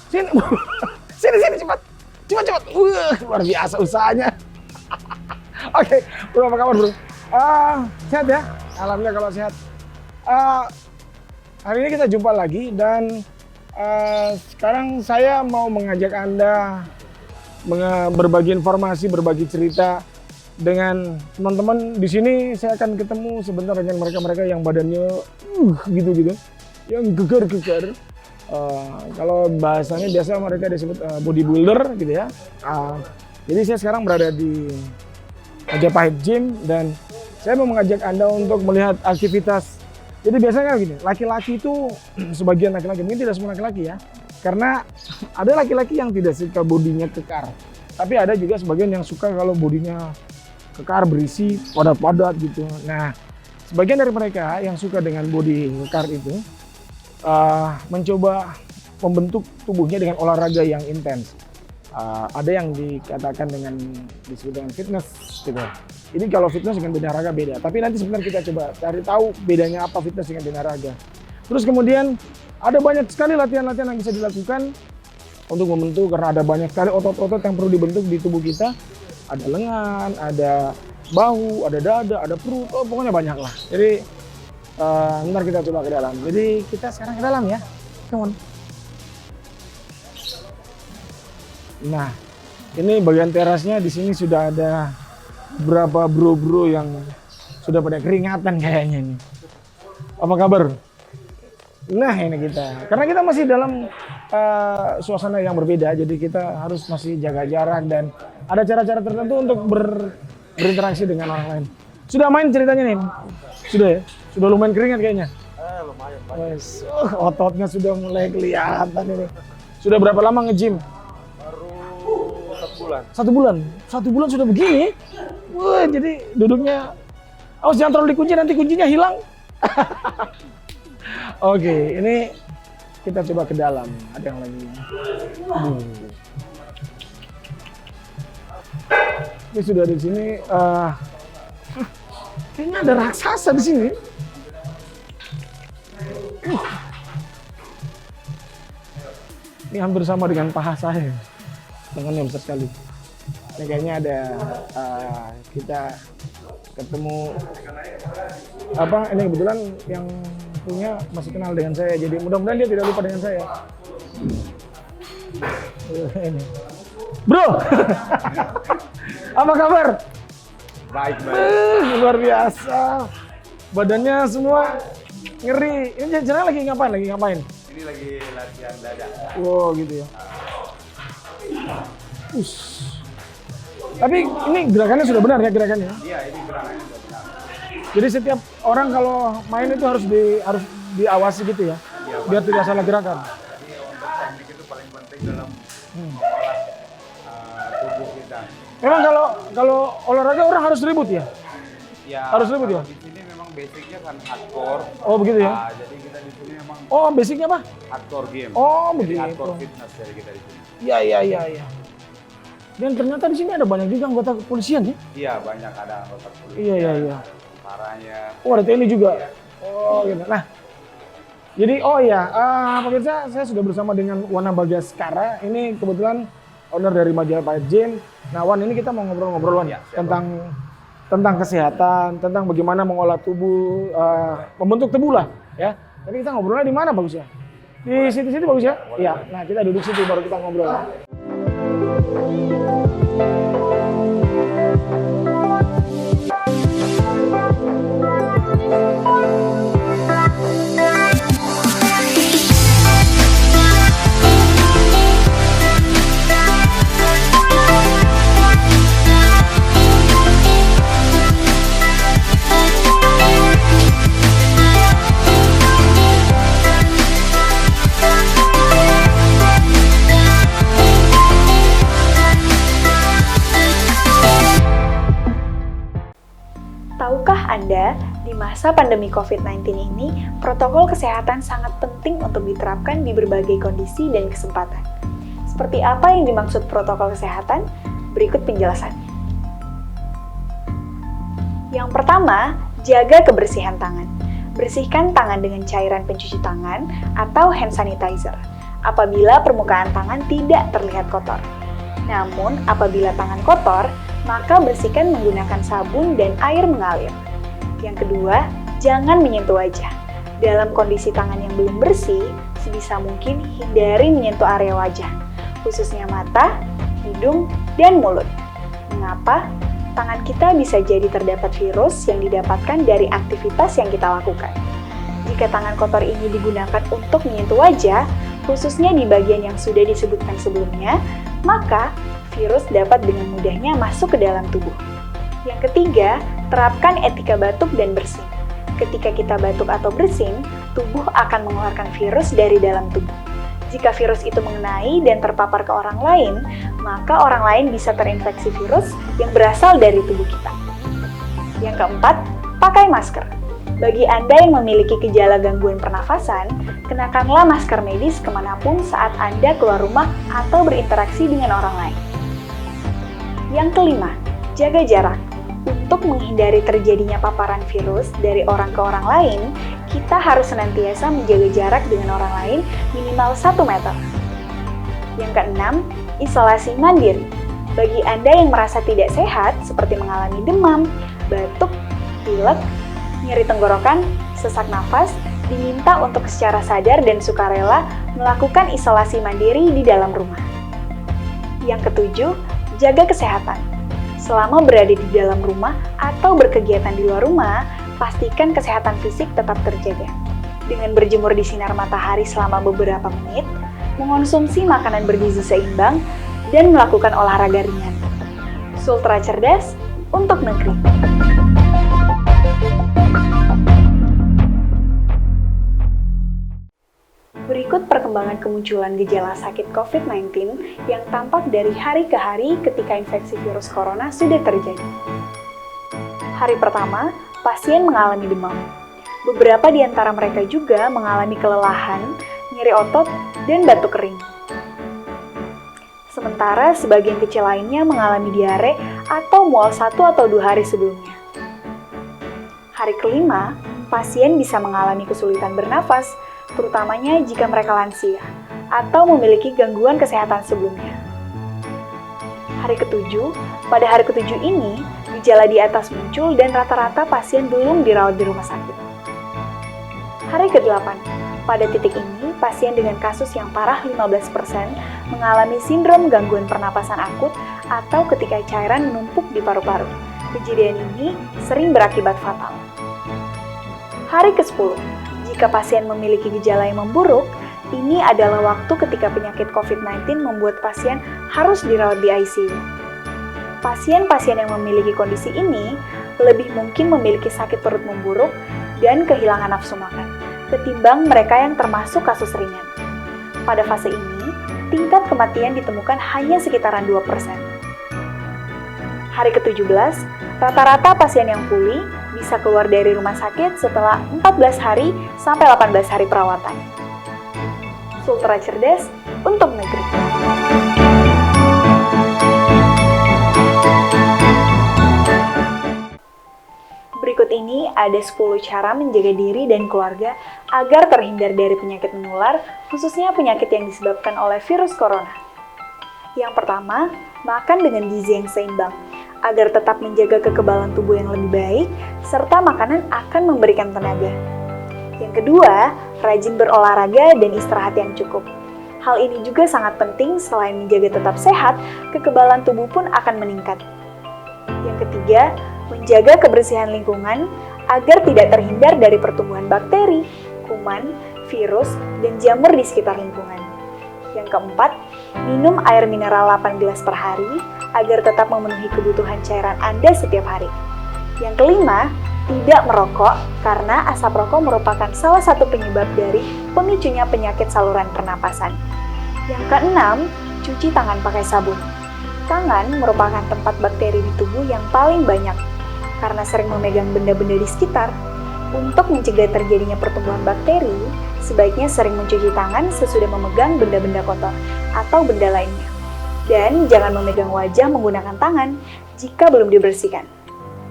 Sini. Sini cepat. Cepat. Luar biasa usahanya. Oke, bro, apa kabar, bro? Sehat ya? Alhamdulillah kalau sehat. Hari ini kita jumpa lagi dan sekarang saya mau mengajak Anda berbagi informasi, berbagi cerita dengan teman-teman. Di sini saya akan ketemu sebentar dengan mereka yang badannya gitu, yang gegar. Kalau bahasanya biasa mereka disebut bodybuilder gitu ya. Jadi saya sekarang berada di Majapahit Gym dan saya mau mengajak Anda untuk melihat aktivitas. Jadi biasanya gini, laki-laki itu sebagian laki-laki, mungkin tidak semua laki-laki ya, karena ada laki-laki yang tidak suka bodinya kekar, tapi ada juga sebagian yang suka kalau bodinya kekar, berisi, padat-padat gitu. Nah, sebagian dari mereka yang suka dengan body kekar itu mencoba membentuk tubuhnya dengan olahraga yang intens. Ada yang dikatakan disebut dengan fitness gitu. Ini kalau fitness dengan binaraga beda, tapi nanti sebentar kita coba cari tahu bedanya apa fitness dengan binaraga. Terus kemudian ada banyak sekali latihan-latihan yang bisa dilakukan untuk membentuk, karena ada banyak sekali otot-otot yang perlu dibentuk di tubuh kita. Ada lengan, ada bahu, ada dada, ada perut, pokoknya banyak lah. Jadi ntar kita coba ke dalam. Jadi kita sekarang ke dalam ya, come on. Nah, ini bagian terasnya. Di sini sudah ada beberapa bro-bro yang sudah pada keringatan kayaknya nih. Apa kabar? Nah, ini kita. Karena kita masih dalam suasana yang berbeda, jadi kita harus masih jaga jarak dan ada cara-cara tertentu untuk berinteraksi dengan orang lain. Sudah main ceritanya nih? Sudah ya? Sudah lumayan keringat kayaknya? Lumayan. Ototnya sudah mulai kelihatan ini. Sudah berapa lama nge-gym? Satu bulan sudah begini. Wah, jadi duduknya awas jangan terlalu dikunci, nanti kuncinya hilang. Oke, ini kita coba ke dalam. Ada yang lagi. Ini sudah di sini. Kayaknya ada raksasa di sini. Ini hampir sama dengan paha saya. Tangannya besar sekali. Ini kayaknya ada kita ketemu ini kebetulan yang punya masih kenal dengan saya, jadi mudah-mudahan dia tidak lupa dengan saya. Ini bro. Apa kabar? Baik. Luar biasa, badannya semua ngeri. Ini jangan lagi ngapain? Ini lagi latihan dada. Wow, gitu ya. Tapi ini gerakannya sudah benar ya gerakannya? Iya, ini gerakannya sudah benar. Jadi setiap orang kalau main itu harus diawasi gitu ya, Iya, biar tidak salah gerakan. Jadi untuk teknik itu paling penting dalam tubuh kita. Memang kalau olahraga orang harus ribut ya? Ya, Harus ribut ya? Di sini memang basicnya kan hardcore. Oh begitu ya? Jadi kita di sini memang Oh basicnya apa? hardcore game. Oh Jadi begitu. hardcore fitness dari kita di sini. Iya. Dan ternyata di sini ada banyak juga anggota kepolisian ya? Iya, banyak ada anggota polisi. Iya. Tentaranya. Oh ada TNI juga? Iya. Oh gitu. Nah, jadi pemirsa, saya sudah bersama dengan Wana Bagaskara. Ini kebetulan owner dari Majapahit Gym. Nah Wan, ini kita mau ngobrol-ngobrol Wan, Ya, tentang kesehatan, tentang bagaimana mengolah tubuh, membentuk tubuh lah ya. Tapi kita ngobrolnya di mana bagusnya? Di situ bagus ya? Iya. Nah kita duduk situ baru kita ngobrol. Tahukah Anda, di masa pandemi COVID-19 ini, protokol kesehatan sangat penting untuk diterapkan di berbagai kondisi dan kesempatan. Seperti apa yang dimaksud protokol kesehatan? Berikut penjelasannya. Yang pertama, jaga kebersihan tangan. Bersihkan tangan dengan cairan pencuci tangan atau hand sanitizer. apabila permukaan tangan tidak terlihat kotor. Namun, apabila tangan kotor, maka bersihkan menggunakan sabun dan air mengalir. Yang kedua, jangan menyentuh wajah. Dalam kondisi tangan yang belum bersih, sebisa mungkin hindari menyentuh area wajah, khususnya mata, hidung, dan mulut. Mengapa? Tangan kita bisa jadi terdapat virus yang didapatkan dari aktivitas yang kita lakukan. Jika tangan kotor ini digunakan untuk menyentuh wajah, khususnya di bagian yang sudah disebutkan sebelumnya, maka virus dapat dengan mudahnya masuk ke dalam tubuh. Yang ketiga, terapkan etika batuk dan bersin. Ketika kita batuk atau bersin, tubuh akan mengeluarkan virus dari dalam tubuh. Jika virus itu mengenai dan terpapar ke orang lain, maka orang lain bisa terinfeksi virus yang berasal dari tubuh kita. Yang keempat, pakai masker. Bagi Anda yang memiliki gejala gangguan pernafasan, kenakanlah masker medis kemanapun saat Anda keluar rumah atau berinteraksi dengan orang lain. Yang kelima, jaga jarak. Untuk menghindari terjadinya paparan virus dari orang ke orang lain, kita harus senantiasa menjaga jarak dengan orang lain minimal 1 meter. Yang keenam, isolasi mandiri. Bagi Anda yang merasa tidak sehat, seperti mengalami demam, batuk, pilek, nyeri tenggorokan, sesak nafas, diminta untuk secara sadar dan sukarela melakukan isolasi mandiri di dalam rumah. Yang ketujuh, jaga kesehatan. Selama berada di dalam rumah atau berkegiatan di luar rumah, pastikan kesehatan fisik tetap terjaga. Dengan berjemur di sinar matahari selama beberapa menit, mengonsumsi makanan bergizi seimbang, dan melakukan olahraga ringan. Sultra cerdas untuk negeri. Berikut perkembangan kemunculan gejala sakit COVID-19 yang tampak dari hari ke hari ketika infeksi virus corona sudah terjadi. Hari pertama, pasien mengalami demam. Beberapa di antara mereka juga mengalami kelelahan, nyeri otot, dan batuk kering. Sementara sebagian kecil lainnya mengalami diare atau mual 1 atau 2 hari sebelumnya. Hari kelima, pasien bisa mengalami kesulitan bernafas, terutamanya jika mereka lansia atau memiliki gangguan kesehatan sebelumnya. Pada hari ketujuh ini, gejala di atas muncul dan rata-rata pasien belum dirawat di rumah sakit. Hari ke-8, pada titik ini, pasien dengan kasus yang parah 15% mengalami sindrom gangguan pernapasan akut atau ketika cairan menumpuk di paru-paru. Kejadian ini sering berakibat fatal. Hari ke-10, jika pasien memiliki gejala yang memburuk, ini adalah waktu ketika penyakit COVID-19 membuat pasien harus dirawat di ICU. Pasien-pasien yang memiliki kondisi ini lebih mungkin memiliki sakit perut memburuk dan kehilangan nafsu makan, ketimbang mereka yang termasuk kasus ringan. Pada fase ini, tingkat kematian ditemukan hanya sekitaran 2%. Hari ke-17, rata-rata pasien yang pulih bisa keluar dari rumah sakit setelah 14 hari sampai 18 hari perawatan. Sultra cerdas untuk negeri. Berikut ini ada 10 cara menjaga diri dan keluarga agar terhindar dari penyakit menular, khususnya penyakit yang disebabkan oleh virus corona. Yang pertama, makan dengan gizi yang seimbang, agar tetap menjaga kekebalan tubuh yang lebih baik, serta makanan akan memberikan tenaga. Yang kedua, rajin berolahraga dan istirahat yang cukup. Hal ini juga sangat penting, selain menjaga tetap sehat, kekebalan tubuh pun akan meningkat. Yang ketiga, menjaga kebersihan lingkungan agar tidak terhindar dari pertumbuhan bakteri, kuman, virus, dan jamur di sekitar lingkungan. Yang keempat, minum air mineral 8 gelas per hari agar tetap memenuhi kebutuhan cairan Anda setiap hari. Yang kelima, tidak merokok karena asap rokok merupakan salah satu penyebab dari pemicunya penyakit saluran pernapasan. Yang keenam, cuci tangan pakai sabun. Tangan merupakan tempat bakteri di tubuh yang paling banyak karena sering memegang benda-benda di sekitar. Untuk mencegah terjadinya pertumbuhan bakteri, sebaiknya sering mencuci tangan sesudah memegang benda-benda kotor atau benda lainnya. Dan jangan memegang wajah menggunakan tangan jika belum dibersihkan.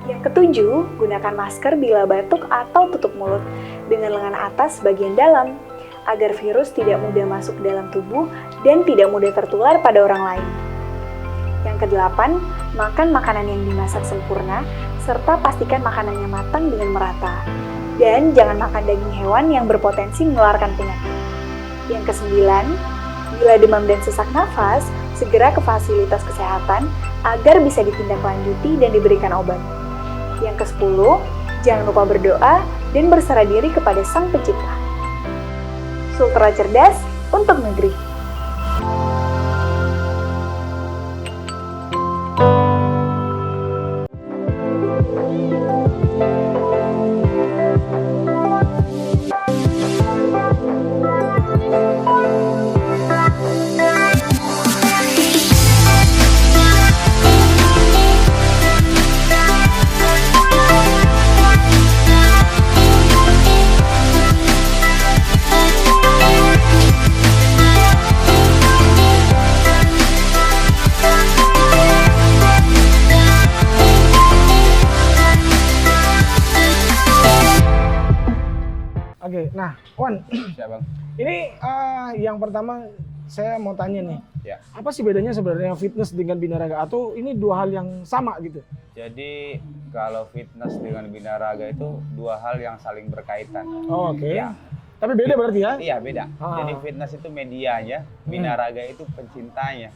Yang ketujuh, gunakan masker bila batuk atau tutup mulut dengan lengan atas bagian dalam. agar virus tidak mudah masuk ke dalam tubuh dan tidak mudah tertular pada orang lain. Yang kedelapan, makan makanan yang dimasak sempurna, serta pastikan makanannya matang dengan merata. Dan jangan makan daging hewan yang berpotensi menularkan penyakit. Yang kesembilan, bila demam dan sesak nafas, segera ke fasilitas kesehatan agar bisa ditindaklanjuti dan diberikan obat. Yang kesepuluh, jangan lupa berdoa dan berserah diri kepada Sang Pencipta. Sultra cerdas untuk negeri. Oke, nah, Wan, Ya bang. ini yang pertama saya mau tanya nih, Ya. apa sih bedanya sebenarnya fitness dengan binaraga atau ini dua hal yang sama gitu? Jadi kalau fitness dengan binaraga itu dua hal yang saling berkaitan. Oh, oke. Ya. Tapi beda berarti ya? Iya beda. Ah. Jadi fitness itu medianya, binaraga itu pencintanya.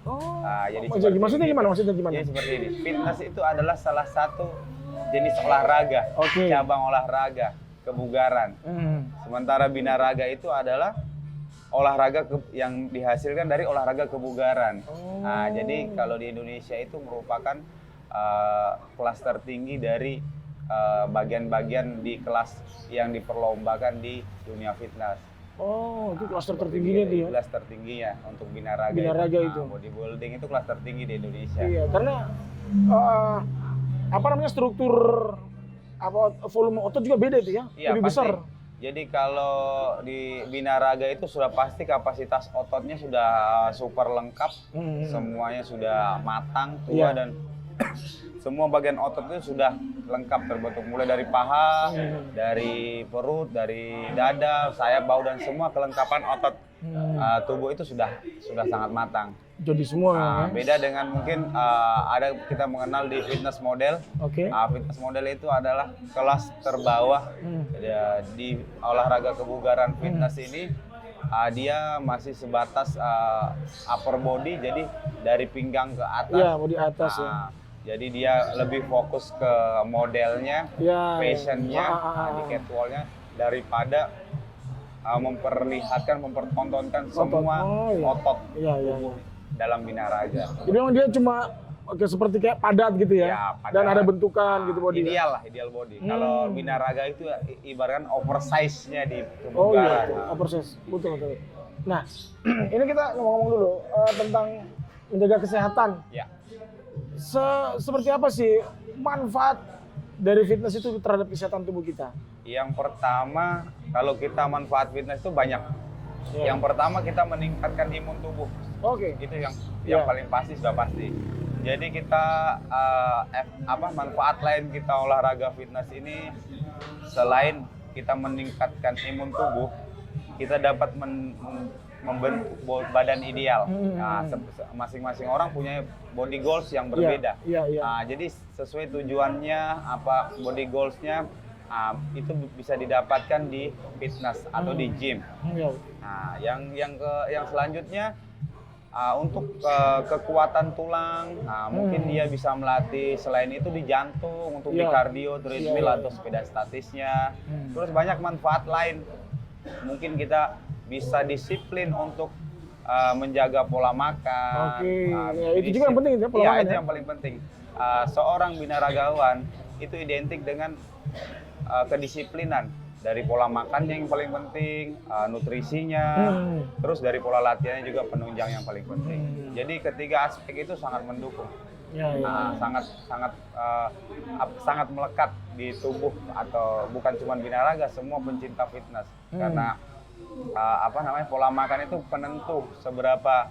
Oh. Jadi Jadi maksudnya ini. gimana? Maksudnya gimana? Jadi seperti ini. Fitness itu adalah salah satu jenis olahraga, Oke. cabang olahraga, kebugaran. Sementara binaraga itu adalah olahraga yang dihasilkan dari olahraga kebugaran. Oh. Nah, jadi kalau di Indonesia itu merupakan kelas tertinggi dari bagian-bagian di kelas yang diperlombakan di dunia fitness. Oh, itu klaster tertingginya dia. Kelas tertingginya untuk binaraga. Binaraga itu. Nah, bodybuilding itu kelas tertinggi di Indonesia. Iya, karena apa namanya struktur volume otot juga beda itu ya, Iya, lebih pasti. besar. Jadi kalau di binaraga itu sudah pasti kapasitas ototnya sudah super lengkap, semuanya sudah matang, tua Iya. dan semua bagian otot itu sudah lengkap terbentuk mulai dari paha, dari perut, dari dada, sayap, bahu dan semua kelengkapan otot tubuh itu sudah sangat matang. Jadi semua. ya. Beda dengan mungkin ada kita mengenal di fitness model. Oke. Fitness model itu adalah kelas terbawah ya, di olahraga kebugaran fitness ini. Dia masih sebatas upper body, jadi dari pinggang ke atas. Iya, mau di atas ya. Jadi dia lebih fokus ke modelnya, Ya. fashionnya, di catwalknya daripada mempertontonkan semua Oh, iya. otot Iya, iya. tubuh dalam binaraga. Jadi memang dia cuma seperti kayak padat gitu ya, Ya, padat. dan ada bentukan gitu body. Ideal lah, ideal body. Kalau binaraga itu ibaratkan oversize-nya di Oh iya, kebugaran. oversize, betul betul. Nah, ini kita ngomong-ngomong dulu tentang menjaga kesehatan. Ya. Seperti apa sih manfaat dari fitness itu terhadap kesehatan tubuh kita? Yang pertama, kalau kita manfaat fitness itu banyak. Ya. Yang pertama kita meningkatkan imun tubuh. Oke. Itu yang Ya. paling pasti, sudah pasti. Jadi kita manfaat lain kita olahraga fitness ini selain kita meningkatkan imun tubuh, kita dapat membentuk badan ideal. Nah, masing-masing orang punya body goals yang berbeda. Iya, iya. Nah, jadi sesuai tujuannya body goals-nya itu bisa didapatkan di fitness atau di gym. Iya. Nah, yang selanjutnya untuk kekuatan tulang, mungkin dia bisa melatih selain itu di jantung untuk di Iya. kardio, treadmill Iya. atau sepeda statisnya. Terus banyak manfaat lain. Mungkin kita bisa disiplin untuk menjaga pola makan. Oke. Ya, itu juga yang penting ya, pola Iya, makan itu ya. yang paling penting. Seorang binaragawan itu identik dengan kedisiplinan. Dari pola makannya yang paling penting, nutrisinya, terus dari pola latihannya juga penunjang yang paling penting. Jadi ketiga aspek itu sangat mendukung, Ya, ya. sangat melekat di tubuh atau bukan cuma binaraga, semua pencinta fitness. Karena pola makan itu penentu seberapa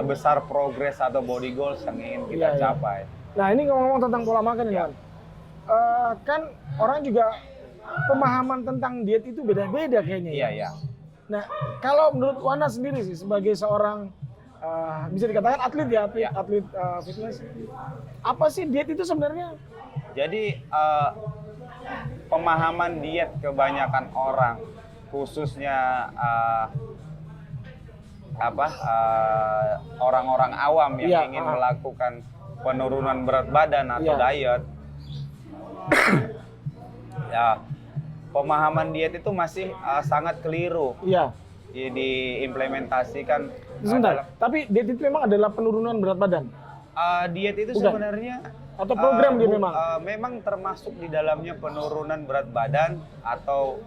besar progres atau body goals yang ingin kita Iya, iya. capai. Nah, ini ngomong-ngomong tentang pola makan nih, Ya. Wan. Kan orang juga pemahaman tentang diet itu beda-beda kayaknya Iya, ya. iya. Nah, kalau menurut Wana sendiri sih sebagai seorang bisa dikatakan atlet ya, atlet fitness, apa sih diet itu sebenarnya? Jadi pemahaman diet kebanyakan orang, khususnya orang-orang awam yang ingin melakukan penurunan berat badan atau diet, ya pemahaman diet itu masih sangat keliru. Iya. Diimplementasikan. Sebentar, tapi diet itu memang adalah penurunan berat badan? Diet itu Bukan. sebenarnya Atau program dia memang? Memang termasuk di dalamnya penurunan berat badan atau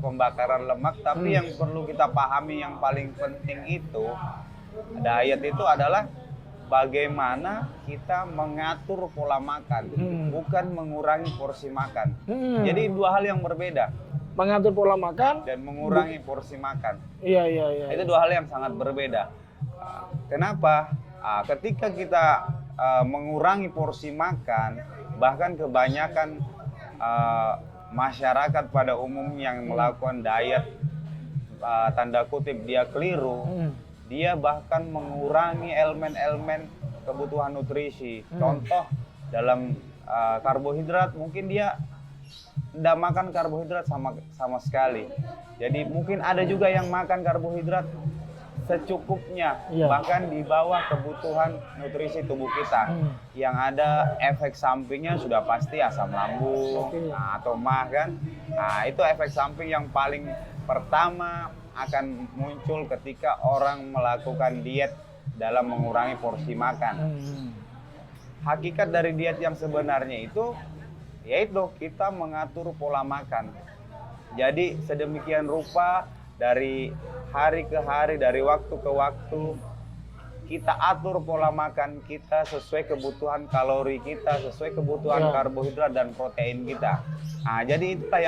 pembakaran lemak, tapi yang perlu kita pahami yang paling penting itu, diet itu adalah bagaimana kita mengatur pola makan, bukan mengurangi porsi makan. Jadi dua hal yang berbeda. Mengatur pola makan dan mengurangi porsi makan. Iya. Itu dua hal yang sangat berbeda. Kenapa? Ketika kita mengurangi porsi makan, bahkan kebanyakan masyarakat pada umumnya yang melakukan diet, tanda kutip dia keliru, dia bahkan mengurangi elemen-elemen kebutuhan nutrisi. Contoh dalam karbohidrat, mungkin dia tidak makan karbohidrat sama sekali. Jadi mungkin ada juga yang makan karbohidrat secukupnya, bahkan di bawah kebutuhan nutrisi tubuh kita. Yang ada efek sampingnya sudah pasti asam lambung, atau mah kan. Nah, itu efek samping yang paling pertama akan muncul ketika orang melakukan diet dalam mengurangi porsi makan. Hakikat dari diet yang sebenarnya itu yaitu kita mengatur pola makan. Jadi sedemikian rupa dari hari ke hari, dari waktu ke waktu, kita atur pola makan kita sesuai kebutuhan kalori kita, sesuai kebutuhan karbohidrat dan protein kita. Nah, jadi itulah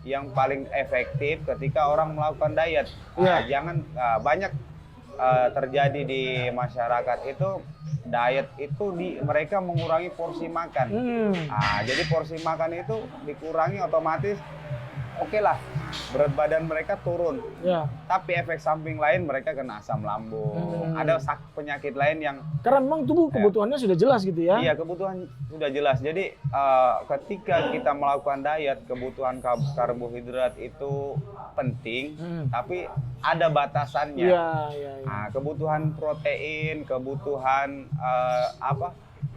yang paling efektif ketika orang melakukan diet. Jangan banyak terjadi di masyarakat itu diet itu mereka mengurangi porsi makan. Jadi porsi makan itu dikurangi, otomatis oke lah, berat badan mereka turun. Tapi efek samping lain mereka kena asam lambung. Ada penyakit lain yang karena memang tubuh kebutuhannya sudah jelas gitu ya. Iya, kebutuhan sudah jelas. Jadi ketika kita melakukan diet, kebutuhan karbohidrat itu penting, tapi ada batasannya. Nah, kebutuhan protein, kebutuhan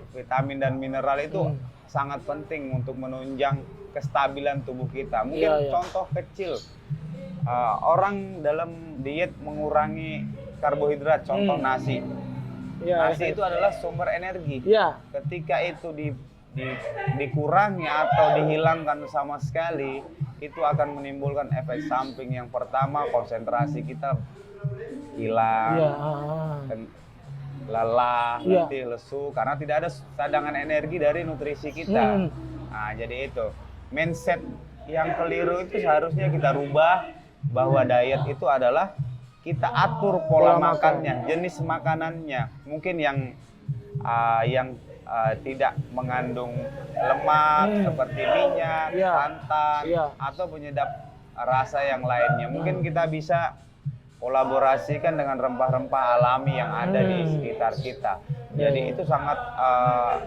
vitamin dan mineral itu sangat penting untuk menunjang kestabilan tubuh kita. Mungkin contoh kecil, orang dalam diet mengurangi karbohidrat, contoh nasi. Nasi itu adalah sumber energi. Ketika itu dikurangi atau dihilangkan sama sekali, itu akan menimbulkan efek samping. Yang pertama, konsentrasi kita hilang, lelah, letih, lesu, karena tidak ada cadangan energi dari nutrisi kita. Nah, jadi itu mindset yang keliru itu seharusnya kita rubah, bahwa diet itu adalah kita atur pola makannya, jenis makanannya. Mungkin yang tidak mengandung lemak seperti minyak, santan, atau penyedap rasa yang lainnya. Mungkin kita bisa kolaborasikan dengan rempah-rempah alami yang ada di sekitar kita. Jadi itu sangat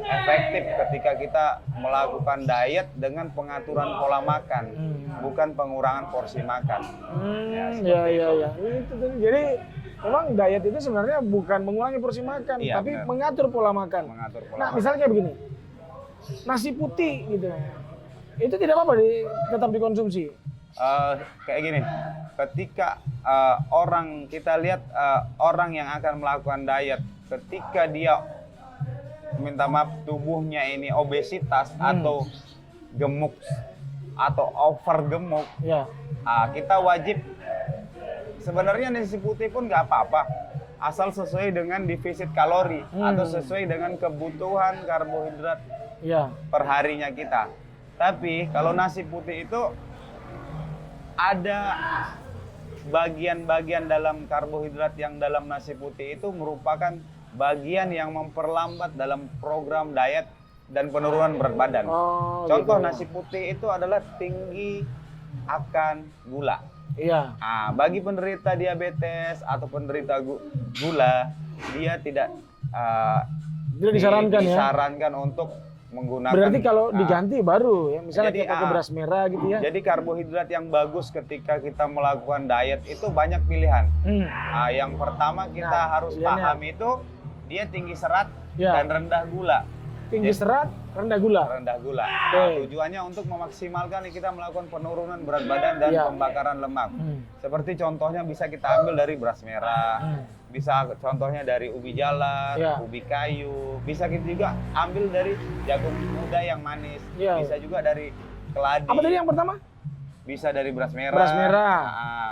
efektif ketika kita melakukan diet dengan pengaturan pola makan, bukan pengurangan porsi makan. Jadi memang diet itu sebenarnya bukan mengurangi porsi makan, tapi mengatur pola makan. Misalnya kayak begini, nasi putih gitu, itu tidak apa-apa tetap dikonsumsi. Kayak gini, ketika kita lihat orang yang akan melakukan diet, ketika dia minta maaf tubuhnya ini obesitas atau gemuk atau over gemuk, kita wajib sebenarnya nasi putih pun nggak apa-apa, asal sesuai dengan defisit kalori atau sesuai dengan kebutuhan karbohidrat perharinya kita. Tapi kalau nasi putih itu ada bagian-bagian dalam karbohidrat yang dalam nasi putih itu merupakan bagian yang memperlambat dalam program diet dan penurunan berat badan. Contoh nasi putih itu adalah tinggi akan gula. Iya. Nah, bagi penderita diabetes atau penderita gula, dia tidak Tidak disarankan ya. disarankan untuk menggunakan. Berarti kalau diganti baru ya, misalnya jadi, kita pakai beras merah gitu ya. Jadi karbohidrat yang bagus ketika kita melakukan diet itu banyak pilihan. Yang pertama kita harus pilihannya. paham itu dia tinggi serat Ya. dan rendah gula. Tinggi serat, rendah gula. Rendah gula. Oke. Nah, tujuannya untuk memaksimalkan kita melakukan penurunan berat badan dan Ya. pembakaran lemak. Seperti contohnya bisa kita ambil dari beras merah. Bisa contohnya dari ubi jalar, Ya. ubi kayu, bisa kita juga ambil dari jagung muda yang manis, Ya. bisa juga dari keladi, Apa tadi yang pertama? bisa dari beras merah, Beras merah.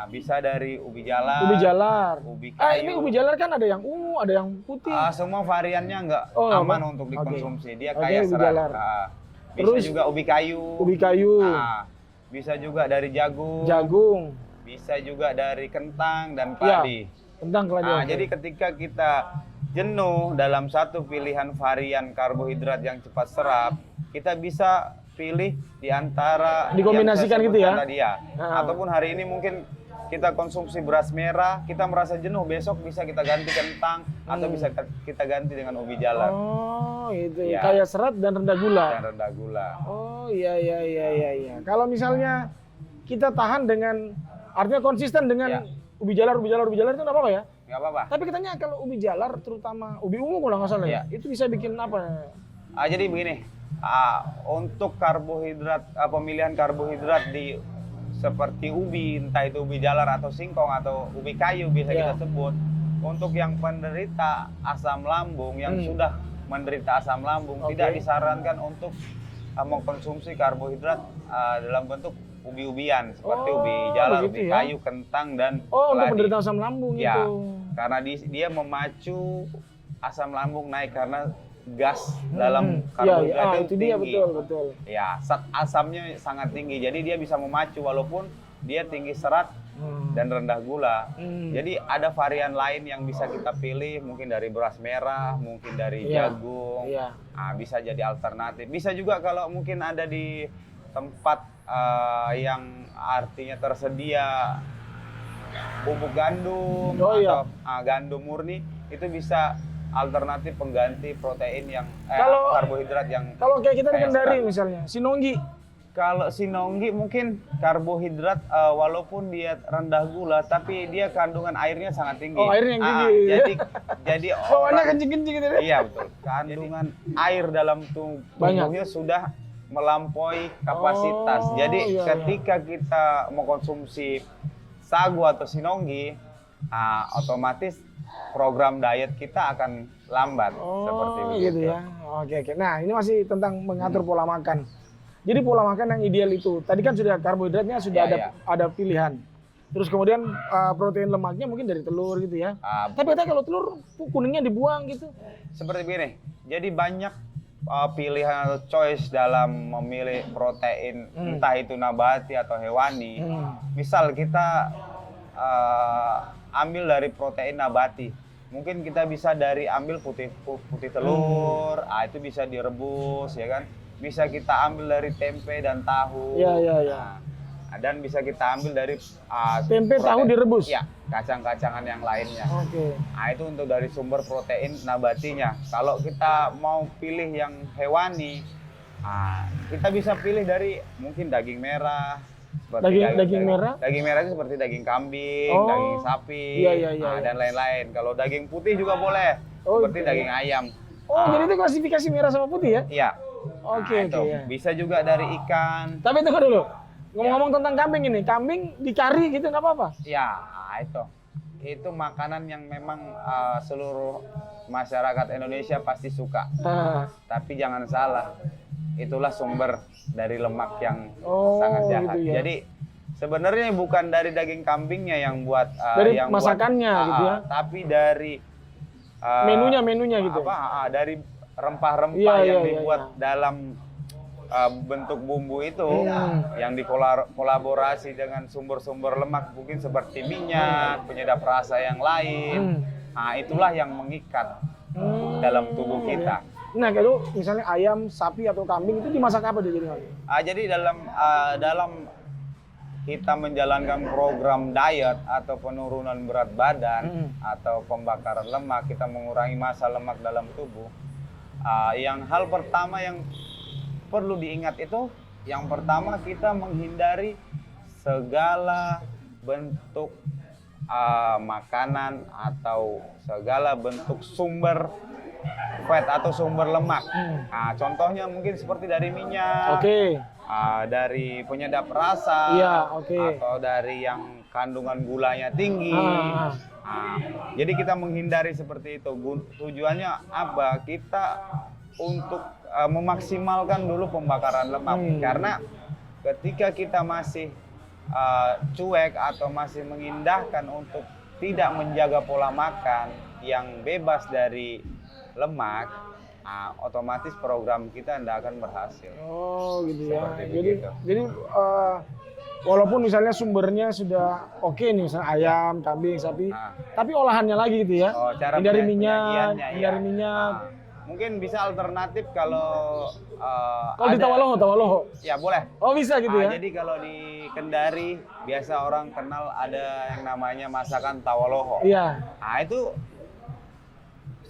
Bisa dari ubi jalar, Ubi jalar. ubi kayu. Ini ubi jalar kan ada yang ungu, ada yang putih. Semua variannya nggak Oh, aman apa? untuk Oke. dikonsumsi, dia Oke, kaya ubi serat. jalar. Bisa Terus juga ubi kayu, Ubi kayu, bisa juga dari jagung, jagung, bisa juga dari kentang dan Ya. padi. tentang keladi. Nah, oke. jadi ketika kita jenuh dalam satu pilihan varian karbohidrat yang cepat serap, kita bisa pilih di antara Dikombinasikan yang saya gitu ya? sebutkan tadi ya. Nah. Ataupun hari ini mungkin kita konsumsi beras merah, kita merasa jenuh, besok bisa kita ganti kentang atau bisa kita ganti dengan ubi jalar Oh, itu Ya. kaya serat dan rendah gula. dan rendah gula. Oh, iya. Kalau misalnya kita tahan dengan, artinya konsisten dengan Ya. ubi jalar itu nggak apa-apa ya? Nggak apa-apa. Tapi katanya kalau ubi jalar, terutama ubi ungu kalau nggak salah ya, itu bisa bikin apa? Jadi begini, untuk karbohidrat, pemilihan karbohidrat di seperti ubi, entah itu ubi jalar atau singkong atau ubi kayu bisa Ya. kita sebut. Untuk yang penderita asam lambung, yang sudah menderita asam lambung, Oke. tidak disarankan untuk mengkonsumsi karbohidrat dalam bentuk ubi-ubian seperti Oh, ubi jalar, begitu ubi ya? kayu, kentang dan Oh, untuk keladi. penderita asam lambung Ya, itu. karena dia memacu asam lambung naik karena gas dalam karbohidrat itu dia tinggi. betul. Ya, asamnya sangat tinggi, jadi dia bisa memacu walaupun dia tinggi serat dan rendah gula. Jadi ada varian lain yang bisa kita pilih, mungkin dari beras merah, mungkin dari Iya. jagung. Iya. Bisa jadi alternatif. Bisa juga kalau mungkin ada di tempat yang artinya tersedia bubuk gandum Oh, iya. atau gandum murni, itu bisa alternatif pengganti protein yang Kalau- karbohidrat yang Kalau kayak kita di kayak Kendari serat. misalnya, sinonggi. Kalau sinonggi mungkin karbohidrat walaupun dia rendah gula tapi dia kandungan airnya sangat tinggi. Oh, airnya yang tinggi. Jadi Bawaannya orang kencing-kencing gitu deh. iya betul. Kandungan air dalam tubuhnya sudah melampaui kapasitas. Oh, Jadi iya, ketika kita mengkonsumsi sagu atau sinonggi, otomatis program diet kita akan lambat seperti Oh, begitu. gitu ya. Oke. Nah, ini masih tentang mengatur pola makan. Jadi pola makan yang ideal itu, tadi kan sudah karbohidratnya sudah Iya, ada pilihan. Terus kemudian protein lemaknya mungkin dari telur gitu ya. Tapi katanya kalau telur kuningnya dibuang gitu. Seperti begini. Jadi banyak pilihan atau choice dalam memilih protein, entah itu nabati atau hewani. Misal kita ambil dari protein nabati, mungkin kita bisa ambil putih telur, itu bisa direbus ya kan. Bisa kita ambil dari tempe dan tahu. Iya. Dan bisa kita ambil dari Tempe, tahu direbus? Ya, kacang-kacangan yang lainnya. Oke. Itu untuk dari sumber protein nabatinya. Kalau kita mau pilih yang hewani, kita bisa pilih dari mungkin daging merah. Daging merah? Daging merah itu seperti daging kambing, Oh. daging sapi, Iya. dan lain-lain. Kalau daging putih juga boleh, Oh, seperti iya. daging ayam. Oh, jadi itu klasifikasi merah sama putih ya? Iya. Oke. Itu Ya. bisa juga dari ikan. Tapi tunggu dulu. Ngomong-ngomong tentang kambing ini, kambing dikari gitu nggak apa-apa? Ya, itu makanan yang memang seluruh masyarakat Indonesia pasti suka. Tapi jangan salah, itulah sumber dari lemak yang sangat jahat. Gitu ya. Jadi sebenarnya bukan dari daging kambingnya yang buat Dari yang masakannya gitu ya. tapi dari Menunya gitu. dari rempah-rempah Iya, yang iya, dibuat iya. dalam bentuk bumbu itu yang dikolaborasi dengan sumber-sumber lemak mungkin seperti minyak, penyedap rasa yang lain. Itulah yang mengikat dalam tubuh kita. Nah, kalau misalnya ayam, sapi atau kambing itu dimasak apa dia jadi? Jadi dalam kita menjalankan program diet atau penurunan berat badan atau pembakaran lemak, kita mengurangi massa lemak dalam tubuh, yang hal pertama yang perlu diingat itu, yang pertama kita menghindari segala bentuk makanan atau segala bentuk sumber fat atau sumber lemak. Nah, contohnya mungkin seperti dari minyak, dari penyedap rasa, atau dari yang kandungan gulanya tinggi. Jadi kita menghindari seperti itu. Tujuannya apa? Kita untuk memaksimalkan dulu pembakaran lemak. Karena ketika kita masih cuek atau masih mengindahkan untuk tidak menjaga pola makan yang bebas dari lemak, otomatis program kita tidak akan berhasil. Oh gitu ya. Seperti Jadi walaupun misalnya sumbernya sudah oke nih, misalnya ayam, kambing, sapi, tapi olahannya lagi gitu ya. Cara Hindari minyak, penyajiannya, hindari minyak. Mungkin bisa alternatif kalau Kalau di Tawaloho. Ya boleh. Oh bisa gitu ya. Jadi kalau di Kendari biasa orang kenal ada yang namanya masakan Tawaloho. Iya. Nah itu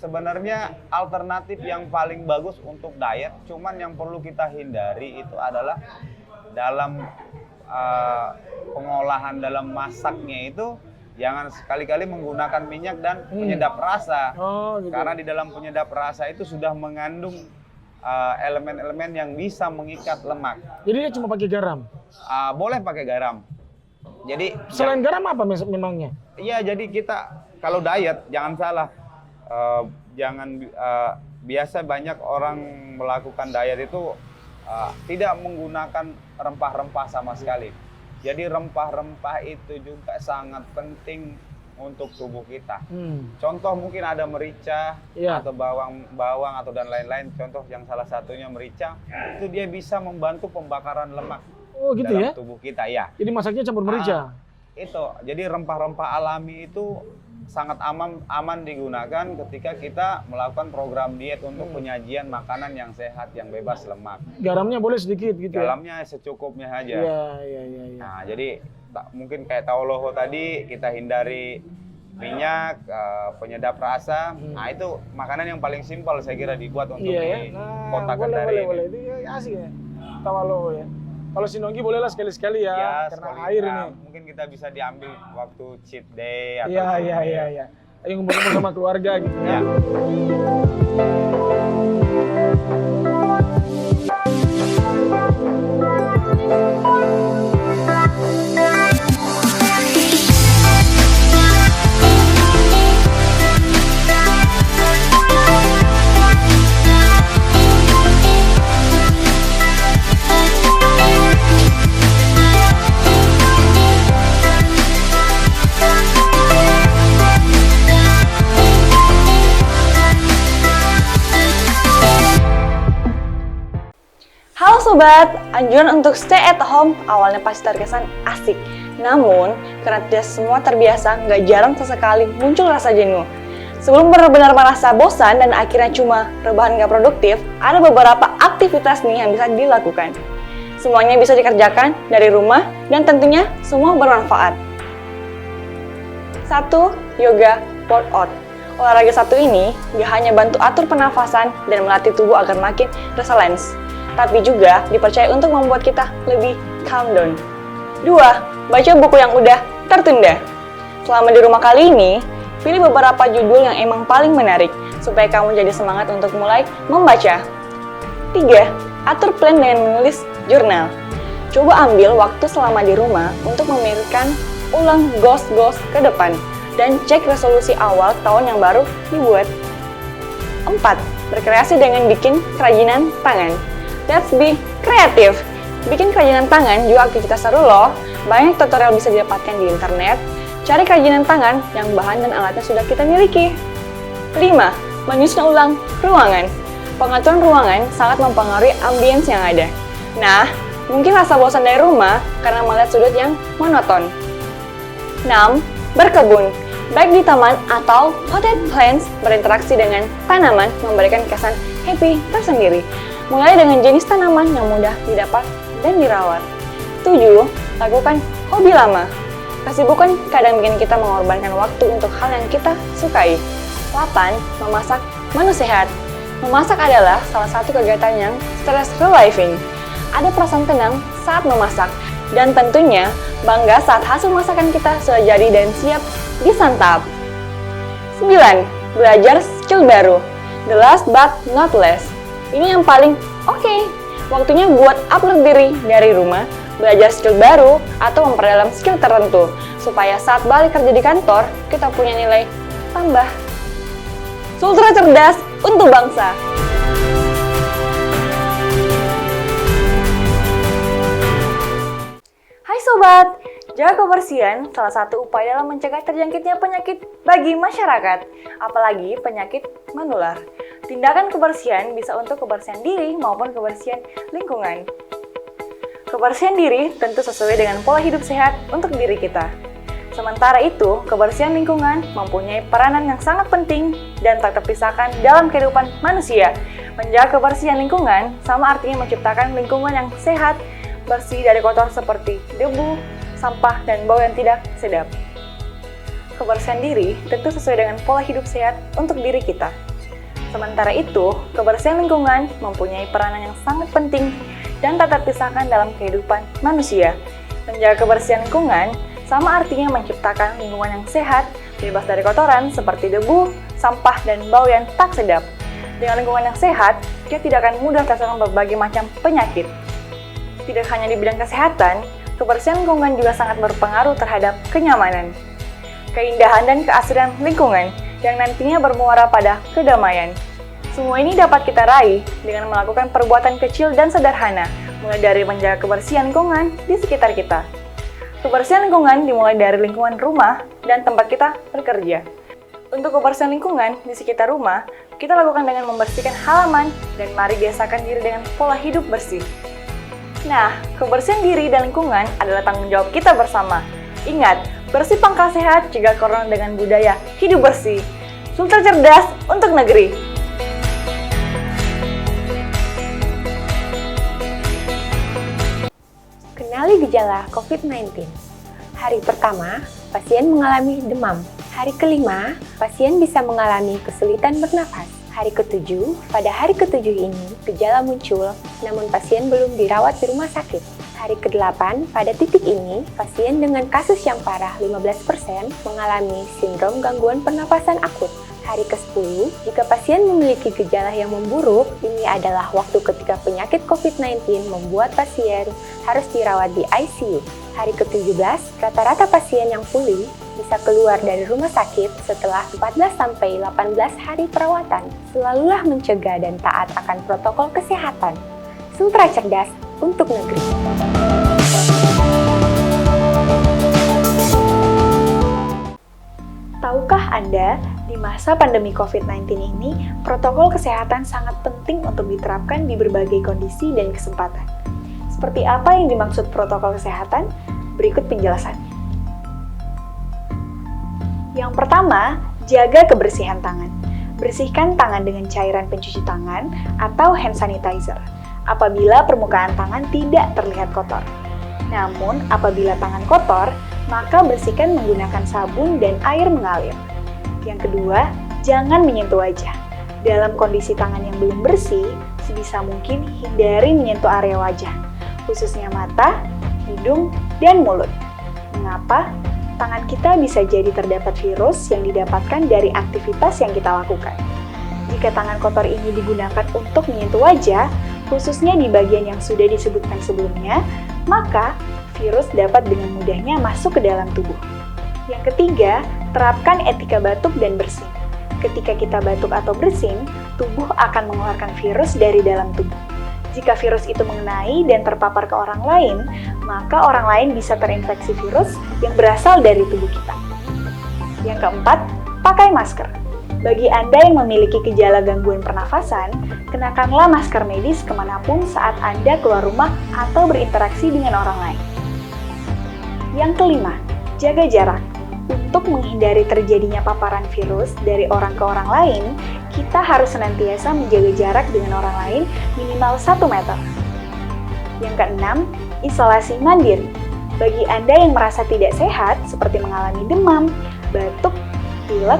sebenarnya alternatif yang paling bagus untuk diet. Cuman yang perlu kita hindari itu adalah dalam pengolahan, dalam masaknya itu jangan sekali-kali menggunakan minyak dan penyedap rasa. Gitu. Karena di dalam penyedap rasa itu sudah mengandung elemen-elemen yang bisa mengikat lemak. Jadi dia cuma pakai garam? Boleh pakai garam. Jadi selain garam apa memangnya? Iya, jadi kita kalau diet jangan salah. Biasa banyak orang melakukan diet itu tidak menggunakan rempah-rempah sama sekali. Jadi rempah-rempah itu juga sangat penting untuk tubuh kita. Contoh mungkin ada merica atau bawang atau dan lain-lain. Contoh yang salah satunya merica, itu dia bisa membantu pembakaran lemak gitu dalam ya? tubuh kita ya. Jadi masaknya campur merica. Itu. Jadi rempah-rempah alami itu sangat aman digunakan ketika kita melakukan program diet untuk penyajian makanan yang sehat, yang bebas lemak. Garamnya boleh sedikit gitu Garamnya secukupnya aja. Iya. Nah, jadi mungkin kayak Tawaloho tadi, kita hindari minyak, penyedap rasa. Nah, itu makanan yang paling simpel saya kira dibuat untuk di kota Kendari ini. Boleh. Itu asik ya, Tawaloho ya. Kalau Sinonggi bolehlah sekali-sekali ya, karena air ini. Mungkin kita bisa diambil waktu cheat day atau Iya. Ayo ngumpul-ngumpul sama keluarga gitu ya. Halo Sobat, anjuran untuk stay at home awalnya pasti terkesan asik. Namun, karena tidak semua terbiasa, nggak jarang sesekali muncul rasa jenuh. Sebelum benar-benar merasa bosan dan akhirnya cuma rebahan nggak produktif, ada beberapa aktivitas nih yang bisa dilakukan. Semuanya bisa dikerjakan dari rumah dan tentunya semua bermanfaat. 1. Yoga workout. Olahraga satu ini nggak hanya bantu atur pernafasan dan melatih tubuh agar makin resilience, tapi juga dipercaya untuk membuat kita lebih calm down. 2. Baca buku yang udah tertunda. Selama di rumah kali ini, pilih beberapa judul yang emang paling menarik, supaya kamu jadi semangat untuk mulai membaca. 3. Atur plan dengan menulis jurnal. Coba ambil waktu selama di rumah untuk memikirkan ulang goals ke depan, dan cek resolusi awal tahun yang baru dibuat. 4. Berkreasi dengan bikin kerajinan tangan. Let's be kreatif. Bikin kerajinan tangan juga aktivitas seru loh. Banyak tutorial bisa didapatkan di internet. Cari kerajinan tangan yang bahan dan alatnya sudah kita miliki. 5. Menyusun ulang ruangan. Pengaturan ruangan sangat mempengaruhi ambience yang ada. Nah, mungkin rasa bosan dari rumah karena melihat sudut yang monoton. 6. Berkebun. Baik di taman atau potted plants, berinteraksi dengan tanaman memberikan kesan happy tersendiri. Mulai dengan jenis tanaman yang mudah didapat dan dirawat. 7. Lakukan Hobi lama. Kesibukan kadang bikin kita mengorbankan waktu untuk hal yang kita sukai. 8. Memasak menu sehat. Memasak adalah salah satu kegiatan yang stress relieving. Ada perasaan tenang saat memasak, dan tentunya bangga saat hasil masakan kita sudah jadi dan siap disantap. 9. Belajar skill baru. The last but not least. Ini yang paling oke. Waktunya buat upload diri dari rumah, belajar skill baru, atau memperdalam skill tertentu, supaya saat balik kerja di kantor, kita punya nilai tambah. Sultra cerdas untuk bangsa. Hai Sobat, jaga kebersihan salah satu upaya dalam mencegah terjangkitnya penyakit bagi masyarakat, apalagi penyakit menular. Tindakan kebersihan bisa untuk kebersihan diri maupun kebersihan lingkungan. Kebersihan diri tentu sesuai dengan pola hidup sehat untuk diri kita. Sementara itu, kebersihan lingkungan mempunyai peranan yang sangat penting dan tak terpisahkan dalam kehidupan manusia. Menjaga kebersihan lingkungan sama artinya menciptakan lingkungan yang sehat, bersih dari kotor seperti debu, sampah, dan bau yang tidak sedap. Kebersihan diri tentu sesuai dengan pola hidup sehat untuk diri kita. Sementara itu, kebersihan lingkungan mempunyai peranan yang sangat penting dan tak terpisahkan dalam kehidupan manusia. Menjaga kebersihan lingkungan sama artinya menciptakan lingkungan yang sehat, bebas dari kotoran seperti debu, sampah, dan bau yang tak sedap. Dengan lingkungan yang sehat, kita tidak akan mudah terserang berbagai macam penyakit. Tidak hanya di bidang kesehatan, kebersihan lingkungan juga sangat berpengaruh terhadap kenyamanan, keindahan, dan keasrian lingkungan yang nantinya bermuara pada kedamaian. Semua ini dapat kita raih dengan melakukan perbuatan kecil dan sederhana, mulai dari menjaga kebersihan lingkungan di sekitar kita. Kebersihan lingkungan dimulai dari lingkungan rumah dan tempat kita bekerja. Untuk kebersihan lingkungan di sekitar rumah, kita lakukan dengan membersihkan halaman dan mari biasakan diri dengan pola hidup bersih. Nah, kebersihan diri dan lingkungan adalah tanggung jawab kita bersama. Ingat, bersih pangkal sehat, cegah corona dengan budaya hidup bersih. Sultra cerdas untuk negeri. Kenali gejala COVID-19. Hari pertama, pasien mengalami demam. Hari kelima, pasien bisa mengalami kesulitan bernafas. Hari ketujuh, pada hari ketujuh ini, gejala muncul, namun pasien belum dirawat di rumah sakit. Hari ke-8, pada titik ini, pasien dengan kasus yang parah 15% mengalami sindrom gangguan pernapasan akut. Hari ke-10, jika pasien memiliki gejala yang memburuk, ini adalah waktu ketika penyakit COVID-19 membuat pasien harus dirawat di ICU. Hari ke-17, rata-rata pasien yang pulih bisa keluar dari rumah sakit setelah 14-18 hari perawatan. Selalulah mencegah dan taat akan protokol kesehatan. Sultra cerdas untuk negeri. Tahukah Anda, di masa pandemi COVID-19 ini, protokol kesehatan sangat penting untuk diterapkan di berbagai kondisi dan kesempatan. Seperti apa yang dimaksud protokol kesehatan? Berikut penjelasannya. Yang pertama, jaga kebersihan tangan. Bersihkan tangan dengan cairan pencuci tangan atau hand sanitizer apabila permukaan tangan tidak terlihat kotor. Namun, apabila tangan kotor, maka bersihkan menggunakan sabun dan air mengalir. Yang kedua, jangan menyentuh wajah. Dalam kondisi tangan yang belum bersih, sebisa mungkin hindari menyentuh area wajah, khususnya mata, hidung, dan mulut. Mengapa? Tangan kita bisa jadi terdapat virus yang didapatkan dari aktivitas yang kita lakukan. Jika tangan kotor ini digunakan untuk menyentuh wajah, khususnya di bagian yang sudah disebutkan sebelumnya, maka virus dapat dengan mudahnya masuk ke dalam tubuh. Yang ketiga, terapkan etika batuk dan bersin. Ketika kita batuk atau bersin, tubuh akan mengeluarkan virus dari dalam tubuh. Jika virus itu mengenai dan terpapar ke orang lain, maka orang lain bisa terinfeksi virus yang berasal dari tubuh kita. Yang keempat, pakai masker. Bagi Anda yang memiliki gejala gangguan pernafasan, kenakanlah masker medis kemanapun saat Anda keluar rumah atau berinteraksi dengan orang lain. Yang kelima, jaga jarak. Untuk menghindari terjadinya paparan virus dari orang ke orang lain, kita harus senantiasa menjaga jarak dengan orang lain minimal 1 meter. Yang keenam, isolasi mandiri. Bagi Anda yang merasa tidak sehat, seperti mengalami demam, batuk, pilek,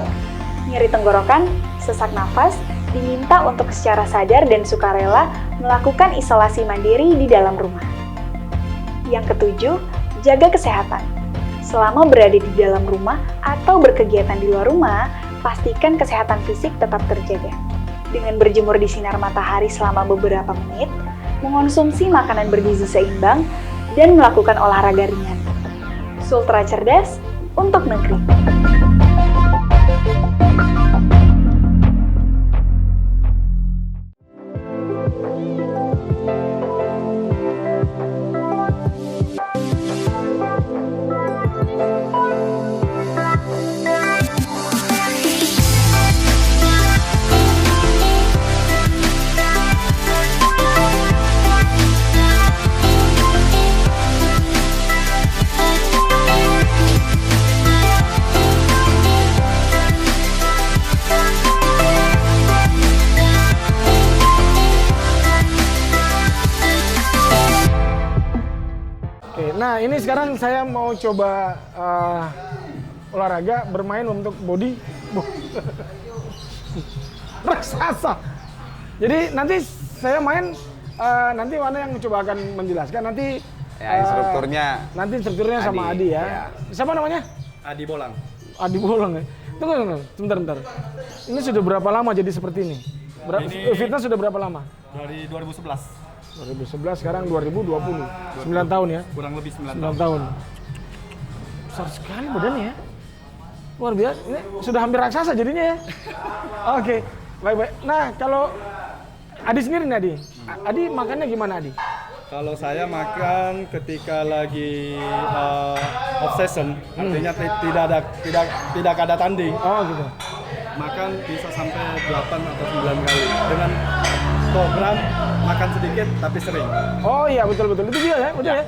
nyeri tenggorokan, sesak nafas, diminta untuk secara sadar dan sukarela melakukan isolasi mandiri di dalam rumah. Yang ketujuh, jaga kesehatan. Selama berada di dalam rumah atau berkegiatan di luar rumah, pastikan kesehatan fisik tetap terjaga. Dengan berjemur di sinar matahari selama beberapa menit, mengonsumsi makanan bergizi seimbang, dan melakukan olahraga ringan. Sultra cerdas untuk negeri. Nah, ini sekarang saya mau coba olahraga bermain untuk body raksasa. Jadi nanti saya main, nanti mana yang coba akan menjelaskan nanti. Ya, instrukturnya sama Adi ya. Ya. Siapa namanya? Adi Bolang. Adi Bolong ya. Tunggu, sebentar. Ini sudah berapa lama jadi seperti ini? Fitness sudah berapa lama? Dari 2011. 2011, sekarang 2020. 9 tahun ya? Kurang lebih 9 tahun. Besar sekali badannya ya. Luar biasa. Ini sudah hampir raksasa jadinya ya. Oke, baik. Nah, kalau Adi sendiri nih Adi. Adi makannya gimana Adi? Kalau saya makan ketika lagi off-season, artinya tidak ada tanding, Oh gitu. makan bisa sampai 8 atau 9 kali. Dengan program makan sedikit tapi sering. Oh iya betul. Itu juga ya, betul ya.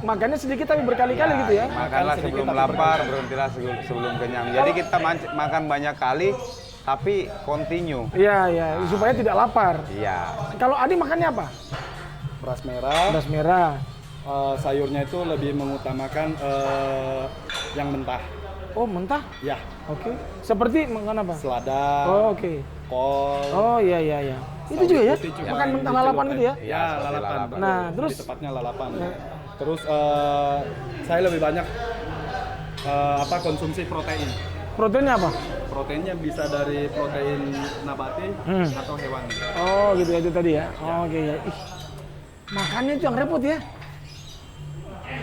Makannya sedikit tapi berkali-kali gitu ya. Makanlah sedikit sebelum tapi lapar, berhentilah sebelum kenyang. Jadi kita makan banyak kali, tapi continue. Iya, supaya tidak lapar. Iya. Kalau Adi makannya apa? Beras merah, Beras merah. sayurnya itu lebih mengutamakan yang mentah. Oh mentah? Ya, Oke. Seperti makan apa? selada, Oh oke. kol. Oh iya. Itu juga ya? putih juga Makan yang mentah dicelupkan. lalapan gitu ya? Ya, seperti lalapan. lalapan. Nah, Lebih terus? tepatnya lalapan. Terus saya lebih banyak konsumsi protein. Proteinnya apa? Proteinnya bisa dari protein nabati atau hewani. Oh gitu ya, itu tadi ya? Oh, oke ya. Ih, makannya itu yang repot ya?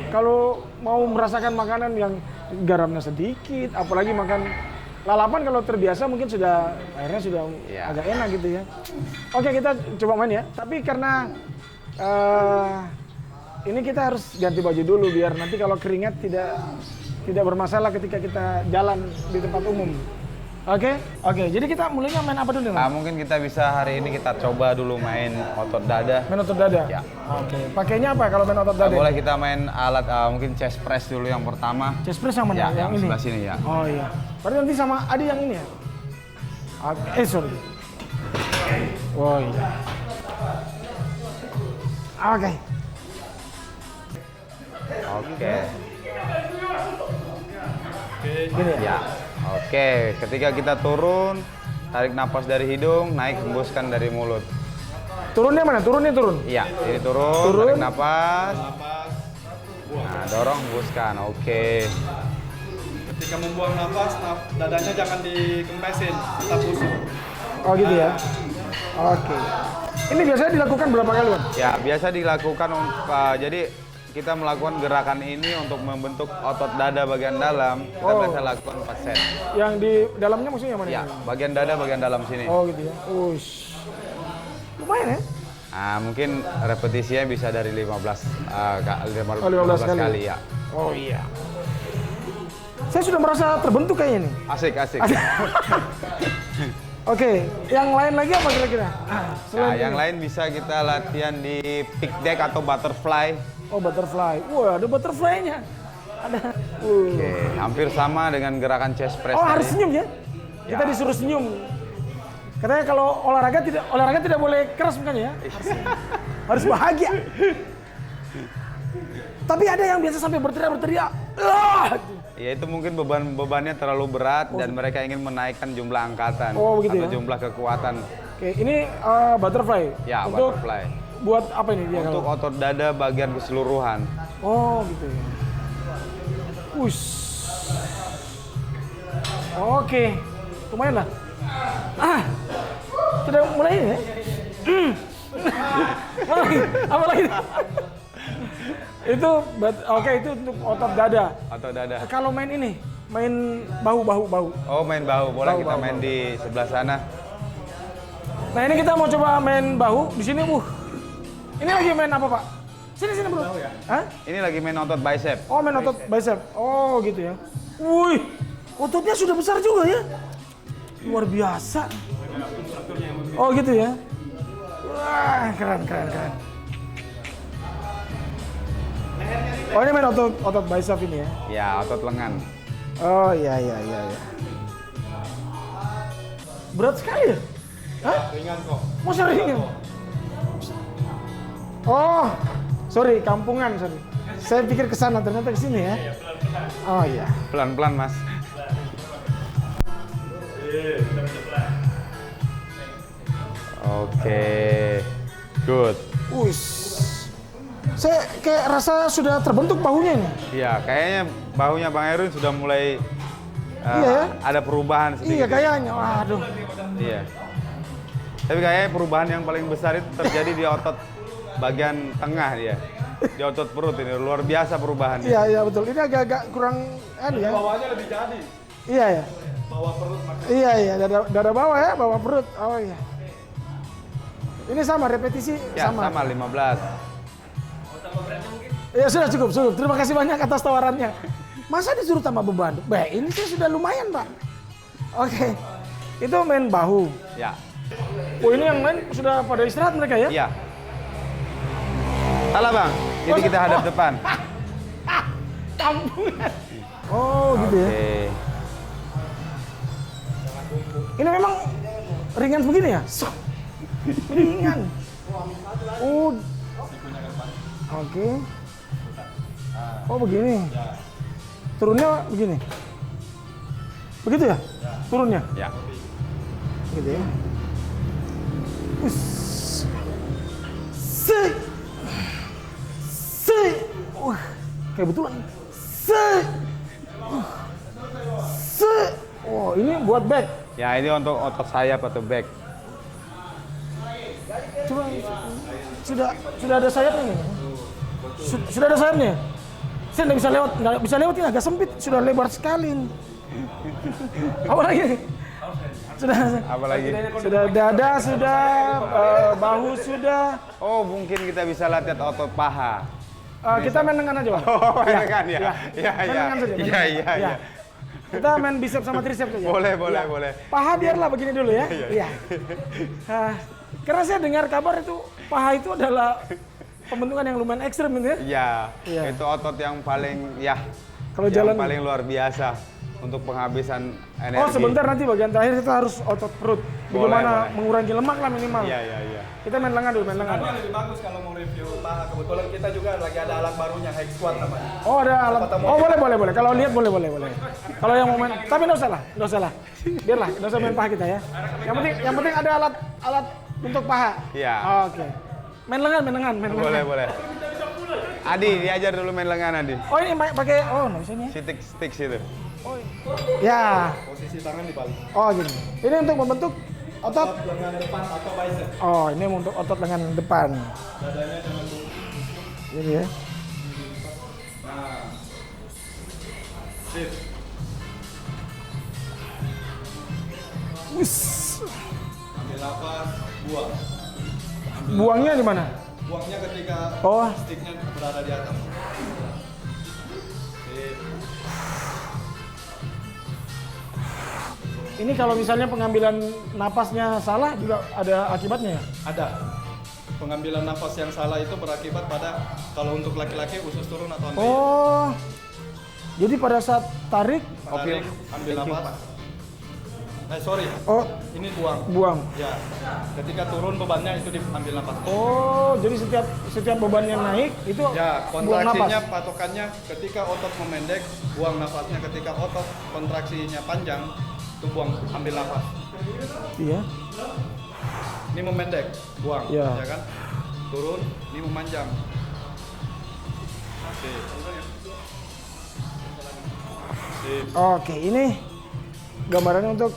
Kalau mau merasakan makanan yang garamnya sedikit, apalagi makan lalapan kalau terbiasa mungkin sudah akhirnya sudah agak enak gitu ya. Oke, kita coba main ya. Tapi karena ini kita harus ganti baju dulu biar nanti kalau keringat tidak bermasalah ketika kita jalan di tempat umum. Oke, jadi kita mulainya main apa dulu nih? Mungkin kita bisa hari ini kita coba dulu main otot dada. Main otot dada? Ya. Oke, pakainya apa kalau main otot dada? Boleh kita main alat mungkin chest press dulu yang pertama. Chest press yang mana? Ya, yang yang ini? sebelah sini ya. Oh iya. Berarti nanti sama Adi yang ini ya? Oke, sorry. Oh iya. Oke. Oke. Gini ya? Ya. Oke, ketika kita turun, tarik napas dari hidung, naik hembuskan dari mulut. Turunnya mana? Turun. Iya, ini turun, tarik napas. Nah, dorong, hembuskan. Oke. Ketika membuang nafas, dadanya jangan dikempesin, tetap busuk. Oh gitu ya? Oke. Ini biasanya dilakukan berapa kali, Bang? Ya, biasa dilakukan jadi kita melakukan gerakan ini untuk membentuk otot dada bagian dalam. Kita biasa lakukan 4 set. Yang di dalamnya maksudnya mana? Ya, bagian dada bagian dalam sini. Oh gitu ya. Ush. Lumayan ya? Nah, mungkin repetisinya bisa dari 15 15 kali ya. Oh iya. Saya sudah merasa terbentuk kayaknya nih. Asik. Oke, yang lain lagi apa kira-kira? Nah, yang lain bisa kita latihan di pick deck atau butterfly. Oh, butterfly. Wah, ada butterfly-nya. Ada. Oke, hampir sama dengan gerakan chest press. Oh, harus tadi. senyum ya? Kita disuruh senyum. Katanya kalau olahraga tidak boleh keras mukanya ya. Harus bahagia. Tapi ada yang biasa sampai berteriak. Ya itu mungkin bebannya terlalu berat dan mereka ingin menaikkan jumlah angkatan begitu atau ya? jumlah kekuatan. Oke, ini butterfly. Ya, Untuk butterfly. buat apa ini dia Untuk kalau? otot dada bagian keseluruhan. Oh, gitu ya. Wush. Oke, lumayan lah. Sudah mulai ya? Apa lagi? Itu, oke, itu untuk otot dada. Otot dada. Kalau main ini, main bahu. Oh, main bahu. Boleh kita Bahu. main di sebelah sana. Nah ini kita mau coba main bahu di sini. Ini lagi main apa Pak? Sini bro. Hah? Ini lagi main otot bicep. Oh main otot bicep. Oh gitu ya. Wih, ototnya sudah besar juga ya. Luar biasa. Oh gitu ya. Wah keren. Oh ini main otot bicep ini ya? Ya, otot lengan. Oh iya. Berat sekali ya? Hah? Ringan kok. Masa ringan? Oh, sorry, kampungan, sorry. Saya pikir ke sana, ternyata ke sini ya. Oh iya. Pelan-pelan, Mas. Oke. Good. Wis. Saya kayak rasa sudah terbentuk bahunya ini. Iya, kayaknya bahunya Bang Erwin sudah mulai Iya ya? ada perubahan sedikit. Iya kayaknya. Waduh. Iya. Tapi kayaknya perubahan yang paling besar itu terjadi di otot bagian tengah dia. Di otot perut ini luar biasa perubahannya. Iya betul. Ini agak kurang ya. Bawahnya lebih jadi. Iya ya. Bawah perut makin. Iya, dada bawah ya, bawah perut. Oh iya. Ini sama repetisi Ya, sama. sama 15. Ya sudah cukup. Terima kasih banyak atas tawarannya. Masa disuruh tambah beban? Ini saya sudah lumayan, Pak. Oke. Itu main bahu. Ya. Oh, ini yang lain sudah pada istirahat mereka ya? Iya. Salah, Bang. Jadi kita hadap depan. Kampungan. Oh, gitu ya. Oke. Ini memang ringan begini ya? Ringan. Oh. Oke. Oh, begini. Turunnya begini. Begitu ya? Turunnya? Ya. Gitu ya. Kebetulan. Oh, ini buat back. Ya, ini untuk otot sayap atau back. Coba sudah ada sayapnya nih. Sudah ada sayapnya. Saya nggak bisa lewat ini agak sempit, sudah lebar sekali. Apa lagi? Apalagi? Sudah dada, sudah bahu, sudah. Oh, mungkin kita bisa latihan otot paha. Kita main lengan aja, Bang. Oh, main lengan ya? Iya. Main lengan saja. main lengan. Iya. Kita main bicep sama tricep saja. Boleh. Paha biarlah begini dulu ya. Iya. Karena saya dengar kabar itu paha itu adalah pembentukan yang lumayan ekstrem gitu ya. Iya. Itu otot yang paling Kalau yang jalan paling luar biasa untuk penghabisan energi. Oh, sebentar nanti bagian terakhir kita harus otot perut. Bagaimana Boleh. mengurangi lemak lah minimal. Iya. Kita main lengan dulu, main lengan. Sebenarnya lebih bagus kalau mau review paha. Kebetulan kita juga lagi ada alat barunya, high squat namanya. Oh, ada alat. Oh, boleh. Kalau lihat boleh. Kalau yang mau main, tapi nggak usah lah. Biarlah, nggak usah main paha kita ya. Yang penting ada alat untuk paha. Iya. Oke. Main lengan. Boleh. Adi, diajar dulu main lengan, Adi. Oh, ini pakai nggak bisa nih ya. Stick situ. Ya. Posisi tangan dibalik. Oh, gini. Ini untuk membentuk otot. Lengan depan atau bicep. Oh, ini untuk otot lengan depan. Dadanya jangan dulu. Ini ya. Nah. Sip. Wis. Ambil nafas, buang. Buangnya di mana? Buangnya ketika sticknya berada di atas. Sip. Ini kalau misalnya pengambilan napasnya salah juga ada akibatnya ya? Ada. Pengambilan nafas yang salah itu berakibat pada kalau untuk laki-laki usus turun atau naik. Oh. Jadi pada saat tarik, Tarik, ambil nafas. Sorry, Oh, ini buang. buang. Ya, ketika turun bebannya itu diambil napas. Oh, jadi setiap bebannya naik itu Ya, buang napas. kontraksinya patokannya ketika otot memendek, buang nafasnya. Ketika otot kontraksinya panjang, itu buang, ambil nafas. Iya. Ini memendek, buang, Ya. ya kan? Turun, ini memanjang. Oke. Sip. Oke, ini gambarannya untuk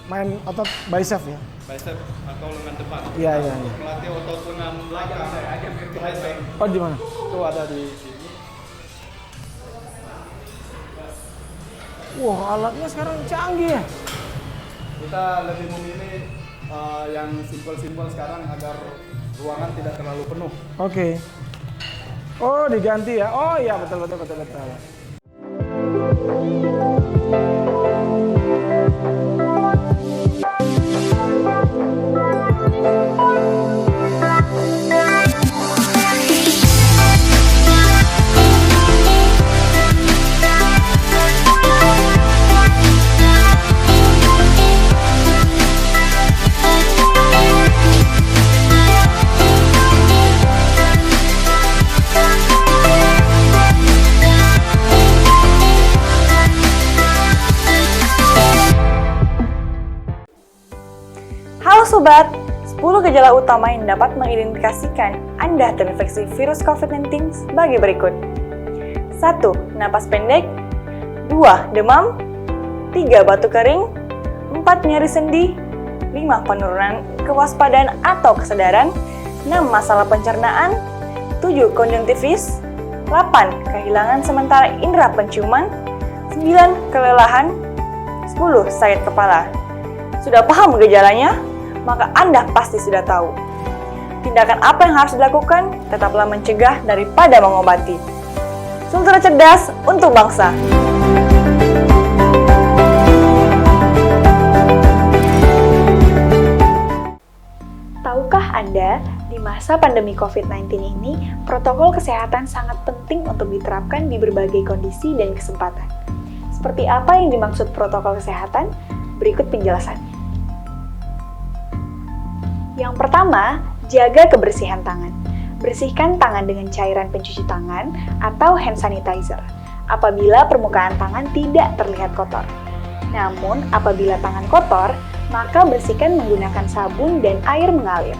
main otot bicep ya. Bicep atau lengan depan. Iya, iya, iya. Melatih otot lengan belakang, tricep. Oh, di mana? Itu ada di sini. Wah, alatnya sekarang canggih ya. Kita lebih memilih yang simpel-simpel sekarang agar ruangan tidak terlalu penuh. Oke. Oh, diganti ya. Oh, iya betul. Halo Sobat, 10 gejala utama yang dapat mengidentifikasikan Anda terinfeksi virus COVID-19 sebagai berikut. 1. Napas pendek. 2. Demam. 3. Batuk kering. 4. Nyeri sendi. 5. Penurunan kewaspadaan atau kesadaran. 6. Masalah pencernaan. 7. Konjungtivis. 8. Kehilangan sementara indera penciuman. 9. Kelelahan. 10. Sakit kepala. Sudah paham gejalanya? Maka Anda pasti sudah tahu. Tindakan apa yang harus dilakukan? Tetaplah mencegah daripada mengobati. Sultra cerdas untuk bangsa. Tahukah Anda, di masa pandemi COVID-19 ini, protokol kesehatan sangat penting untuk diterapkan di berbagai kondisi dan kesempatan. Seperti apa yang dimaksud protokol kesehatan? Berikut penjelasannya. Yang pertama, jaga kebersihan tangan. Bersihkan tangan dengan cairan pencuci tangan atau hand sanitizer apabila permukaan tangan tidak terlihat kotor. Namun, apabila tangan kotor, maka bersihkan menggunakan sabun dan air mengalir.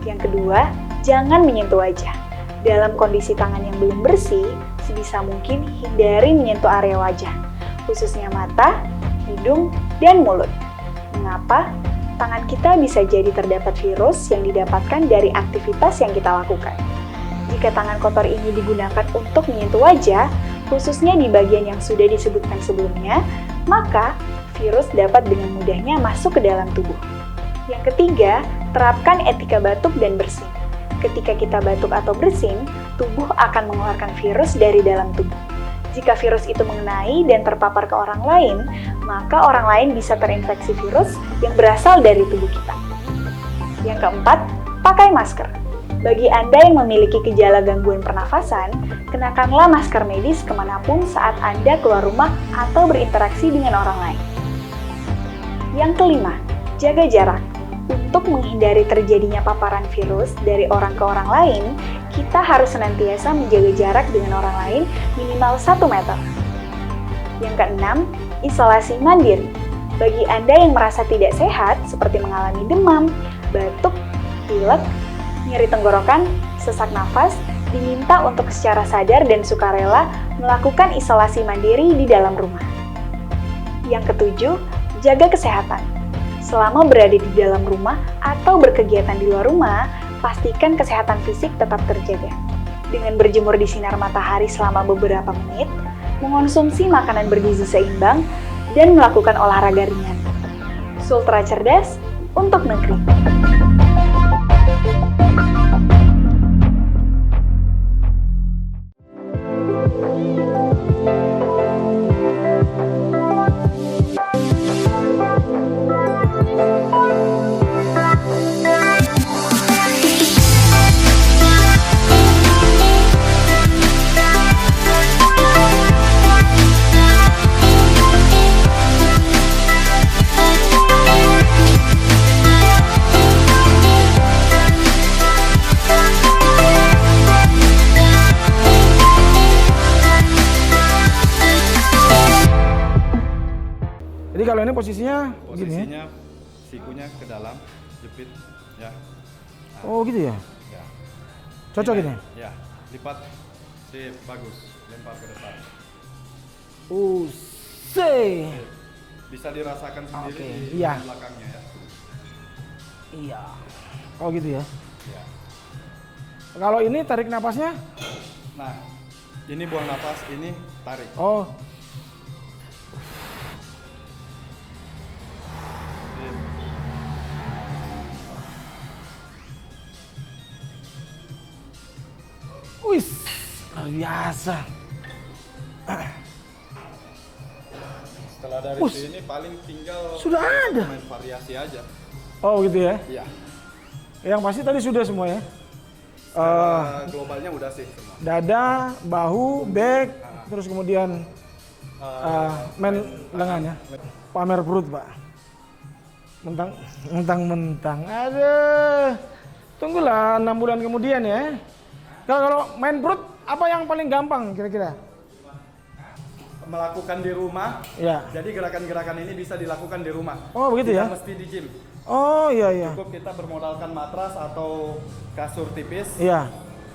Yang kedua, jangan menyentuh wajah. Dalam kondisi tangan yang belum bersih, sebisa mungkin hindari menyentuh area wajah, khususnya mata, hidung, dan mulut. Mengapa? Tangan kita bisa jadi terdapat virus yang didapatkan dari aktivitas yang kita lakukan. Jika tangan kotor ini digunakan untuk menyentuh wajah, khususnya di bagian yang sudah disebutkan sebelumnya, maka virus dapat dengan mudahnya masuk ke dalam tubuh. Yang ketiga, terapkan etika batuk dan bersin. Ketika kita batuk atau bersin, tubuh akan mengeluarkan virus dari dalam tubuh. Jika virus itu mengenai dan terpapar ke orang lain, maka orang lain bisa terinfeksi virus yang berasal dari tubuh kita. Yang keempat, pakai masker. Bagi Anda yang memiliki gejala gangguan pernafasan, kenakanlah masker medis kemanapun saat Anda keluar rumah atau berinteraksi dengan orang lain. Yang kelima, jaga jarak. Untuk menghindari terjadinya paparan virus dari orang ke orang lain, kita harus senantiasa menjaga jarak dengan orang lain minimal 1 meter. Yang keenam, isolasi mandiri. Bagi Anda yang merasa tidak sehat, seperti mengalami demam, batuk, pilek, nyeri tenggorokan, sesak nafas, diminta untuk secara sadar dan sukarela melakukan isolasi mandiri di dalam rumah. Yang ketujuh, jaga kesehatan. Selama berada di dalam rumah atau berkegiatan di luar rumah, pastikan kesehatan fisik tetap terjaga. Dengan berjemur di sinar matahari selama beberapa menit, mengonsumsi makanan bergizi seimbang, dan melakukan olahraga ringan. Sultra cerdas untuk negeri. posisinya gini ya? Posisinya sikunya ke dalam, jepit, ya. Oh gitu ya? Ya. Cocok ini? Ya, lipat. Sip, bagus. Lempar ke depan. Sip. Bisa dirasakan sendiri Oke, di iya. belakangnya ya. Iya. Oh gitu ya? Ya. Kalau ini tarik napasnya? Nah, ini buang nafas, ini tarik. Oh. Sip. Wis, luar biasa. Setelah dari Us. sini paling tinggal Sudah ada. main variasi aja. Oh gitu ya? Iya. Yang pasti tadi sudah semua ya? Globalnya udah sih semua. Dada, bahu, back, terus kemudian main lengan ya. Pamer perut pak. Mentang. Aduh. Tunggulah 6 bulan kemudian ya. Kalau main perut apa yang paling gampang kira-kira? Melakukan di rumah. Ya. Jadi gerakan-gerakan ini bisa dilakukan di rumah. Oh begitu ya? Tidak mesti di gym. Oh iya. Cukup kita bermodalkan matras atau kasur tipis Iya.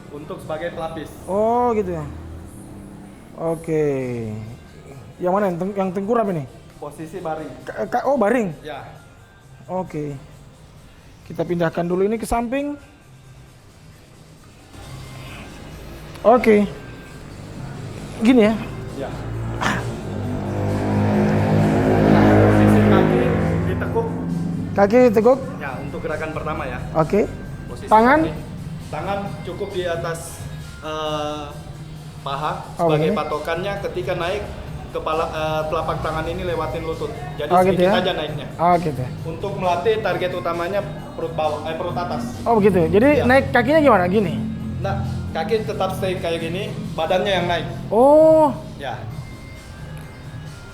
untuk sebagai pelapis. Oh gitu ya. Oke. Yang mana yang tengkurap ini? Posisi baring. Oh baring. Ya. Oke. Kita pindahkan dulu ini ke samping. Oke. Gini ya. Ya. Posisi kaki ditekuk. Kaki teguk. Ya, untuk gerakan pertama ya. Oke. Posisi Tangan? kaki. Tangan cukup di atas paha Oh, sebagai begini? patokannya. Ketika naik kepala telapak tangan ini lewatin lutut. Jadi Oh, gitu sedikit ya? aja naiknya. Oh gitu. Untuk melatih target utamanya perut bawah, perut atas. Oh begitu. Jadi Iya. naik kakinya gimana? Gini. Nah, kaki tetap stay kayak gini, badannya yang naik. Oh, Ya,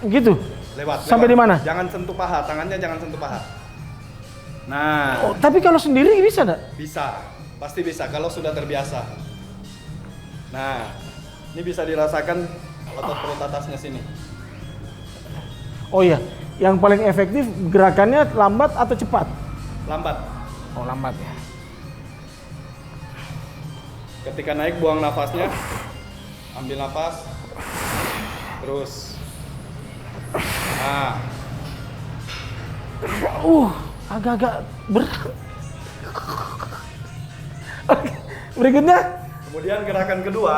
gitu. lewat. Sampai di mana? Jangan sentuh paha, tangannya jangan sentuh paha. Nah, Oh, tapi kalau sendiri bisa enggak? bisa. Pasti bisa kalau sudah terbiasa. Nah, ini bisa dirasakan otot perut atasnya sini. Oh iya. Yang paling efektif gerakannya lambat atau cepat? Lambat. Oh, lambat ya. Ketika naik buang nafasnya. Ambil nafas. Terus. Nah, Agak-agak berat. Oke. Berikutnya kemudian gerakan kedua,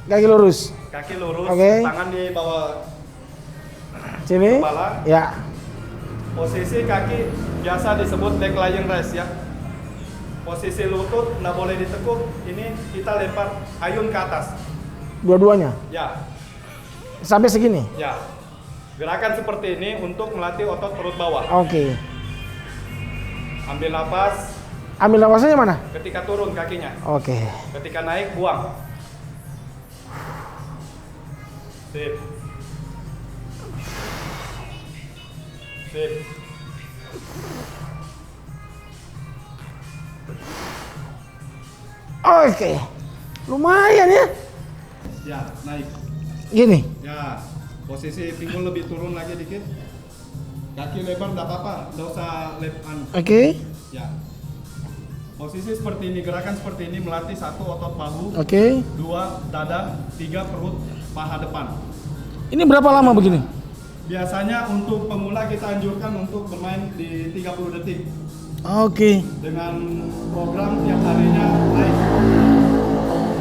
kaki lurus. kaki lurus, Oke. tangan di bawah Sini. kepala. Ya. Posisi kaki biasa disebut back lying rest ya. Posisi lutut nggak boleh ditekuk. Ini kita lempar ayun ke atas. Dua-duanya. Ya, Sampai segini. ya. Gerakan seperti ini untuk melatih otot perut bawah. Oke. Ambil nafas. Ambil nafasnya mana? Ketika turun kakinya. Oke. Ketika naik buang. Sip. Sip. Oke. Lumayan ya. Ya, naik. Gini. Ya, posisi pinggul lebih turun lagi dikit. Kaki lebar enggak apa-apa, enggak usah Oke. Ya. Posisi seperti ini, gerakan seperti ini melatih satu otot bahu, Oke. dua dada, tiga perut, paha depan. Ini berapa lama begini? Biasanya untuk pemula kita anjurkan untuk bermain di 30 detik Oke. dengan program tiap harinya naik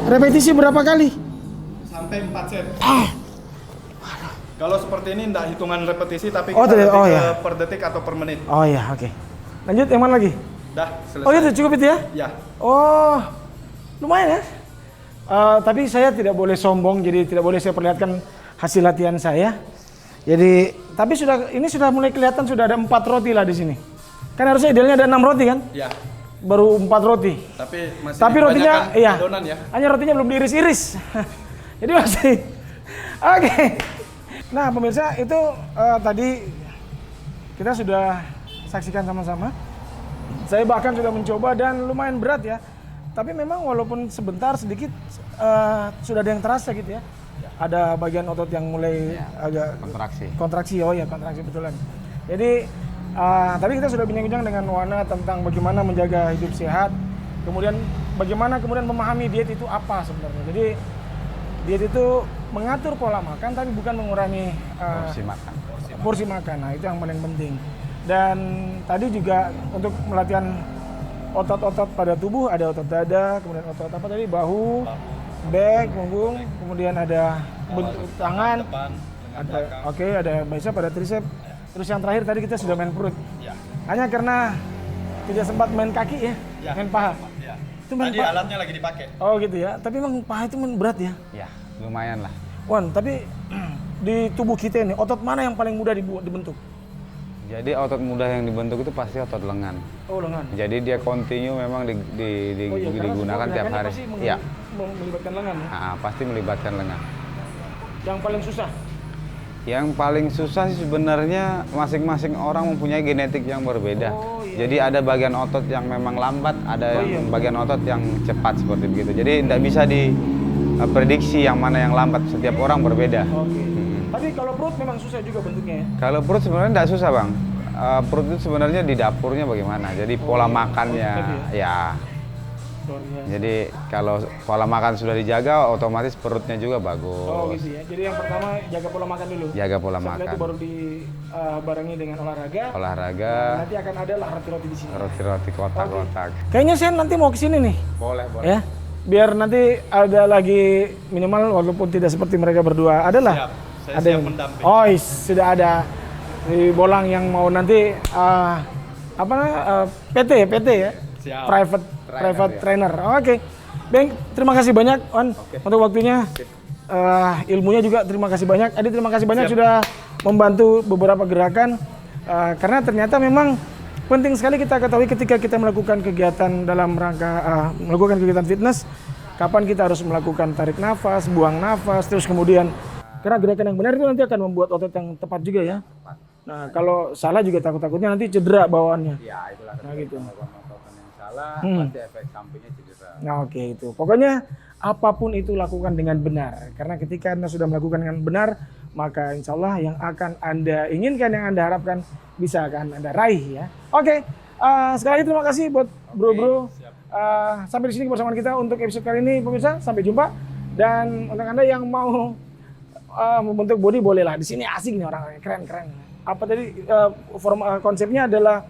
Repetisi berapa kali? sampai 4 set. Kalau seperti ini enggak hitungan repetisi tapi Oh, kita tidak. lebih Oh, ke ya. per detik atau per menit. Oh ya, oke. Lanjut yang mana lagi? Dah, selesai. Oh itu cukup itu ya? Ya. Oh, lumayan ya. Tapi saya tidak boleh sombong, jadi tidak boleh saya perlihatkan hasil latihan saya. Jadi, tapi ini sudah mulai kelihatan sudah ada 4 roti lah di sini. Kan harusnya idealnya ada 6 roti kan? Ya. Baru 4 roti. Tapi rotinya, iya. adonan ya. Hanya rotinya belum diiris-iris. Jadi masih. Oke. Nah pemirsa itu tadi kita sudah saksikan sama-sama. Saya bahkan sudah mencoba dan lumayan berat ya. Tapi memang walaupun sebentar sedikit sudah ada yang terasa gitu ya. Ada bagian otot yang mulai agak kontraksi. kontraksi. Oh ya kontraksi betulan. Jadi tadi kita sudah bincang-bincang dengan Wana tentang bagaimana menjaga hidup sehat, kemudian bagaimana kemudian memahami diet itu apa sebenarnya. Jadi diet itu mengatur pola makan tapi bukan mengurangi porsi makan. Nah, itu yang paling penting. Dan tadi juga untuk melatihan otot-otot pada tubuh, ada otot dada, kemudian otot apa tadi, bahu, back, punggung, kemudian ada bentuk tangan, ada ada bicep, ada tricep. Terus yang terakhir tadi kita sudah main perut. Ya. Hanya karena tidak sempat main kaki ya, main paha. Ya. Itu main Tadi alatnya lagi dipakai. Oh gitu ya. Tapi memang paha itu berat ya. Ya, lumayan lah. Wan, tapi di tubuh kita ini otot mana yang paling mudah dibentuk? Jadi otot mudah yang dibentuk itu pasti otot lengan. Oh, lengan. Jadi dia kontinu memang digunakan tiap hari. Iya. Melibatkan lengan ya. Pasti melibatkan lengan. Yang paling susah. Yang paling susah sih sebenarnya masing-masing orang mempunyai genetik yang berbeda. Oh, iya. Jadi ada bagian otot yang memang lambat, ada bagian otot yang cepat seperti begitu. Jadi tidak bisa diprediksi yang mana yang lambat. Setiap orang berbeda. Oke. Tapi kalau perut memang susah juga bentuknya ya. Kalau perut sebenarnya tidak susah, Bang. Perut itu sebenarnya di dapurnya bagaimana. Jadi pola makannya ya. Jadi kalau pola makan sudah dijaga, otomatis perutnya juga bagus. Oh gitu ya. Jadi yang pertama jaga pola makan dulu. Jaga pola Setelah makan. itu baru dibarengi dengan olahraga. Olahraga. Nanti akan ada lah roti-roti di sini. Roti-roti kotak-kotak. Kayaknya saya nanti mau ke sini nih. Boleh. Ya. Biar nanti ada lagi minimal walaupun tidak seperti mereka berdua. Adalah. Saya Ada siap mendampingi. Oh, sudah ada di Bolang yang mau nanti PT ya. Siap. Private trainer. Oke. Bang, terima kasih banyak On untuk waktunya. Ilmunya juga terima kasih banyak. Adi terima kasih banyak sudah membantu beberapa gerakan karena ternyata memang penting sekali kita ketahui ketika kita melakukan kegiatan dalam rangka melakukan kegiatan fitness, kapan kita harus melakukan tarik nafas, buang nafas, terus kemudian karena gerakan yang benar itu nanti akan membuat otot yang tepat juga ya. Nah, kalau salah juga takut-takutnya nanti cedera bawaannya. Ya, itulah Nah, gitu. otot yang salah, pasti efek sampingnya cedera. Nah, oke itu. Pokoknya apapun itu lakukan dengan benar. Karena ketika Anda sudah melakukan dengan benar, maka insya Allah yang akan Anda inginkan, yang Anda harapkan bisa akan Anda raih ya. Oke, sekali lagi terima kasih buat bro-bro. Sampai di sini kebersamaan kita untuk episode kali ini pemirsa. Sampai jumpa. Dan untuk Anda yang mau membentuk body bolehlah. Di sini asik nih orang keren-keren. Apa tadi konsepnya adalah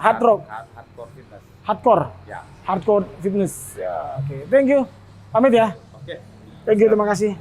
hardcore fitness. Hardcore fitness. Ya, oke. Thank you. Pamit ya. Oke. Thank you, terima kasih.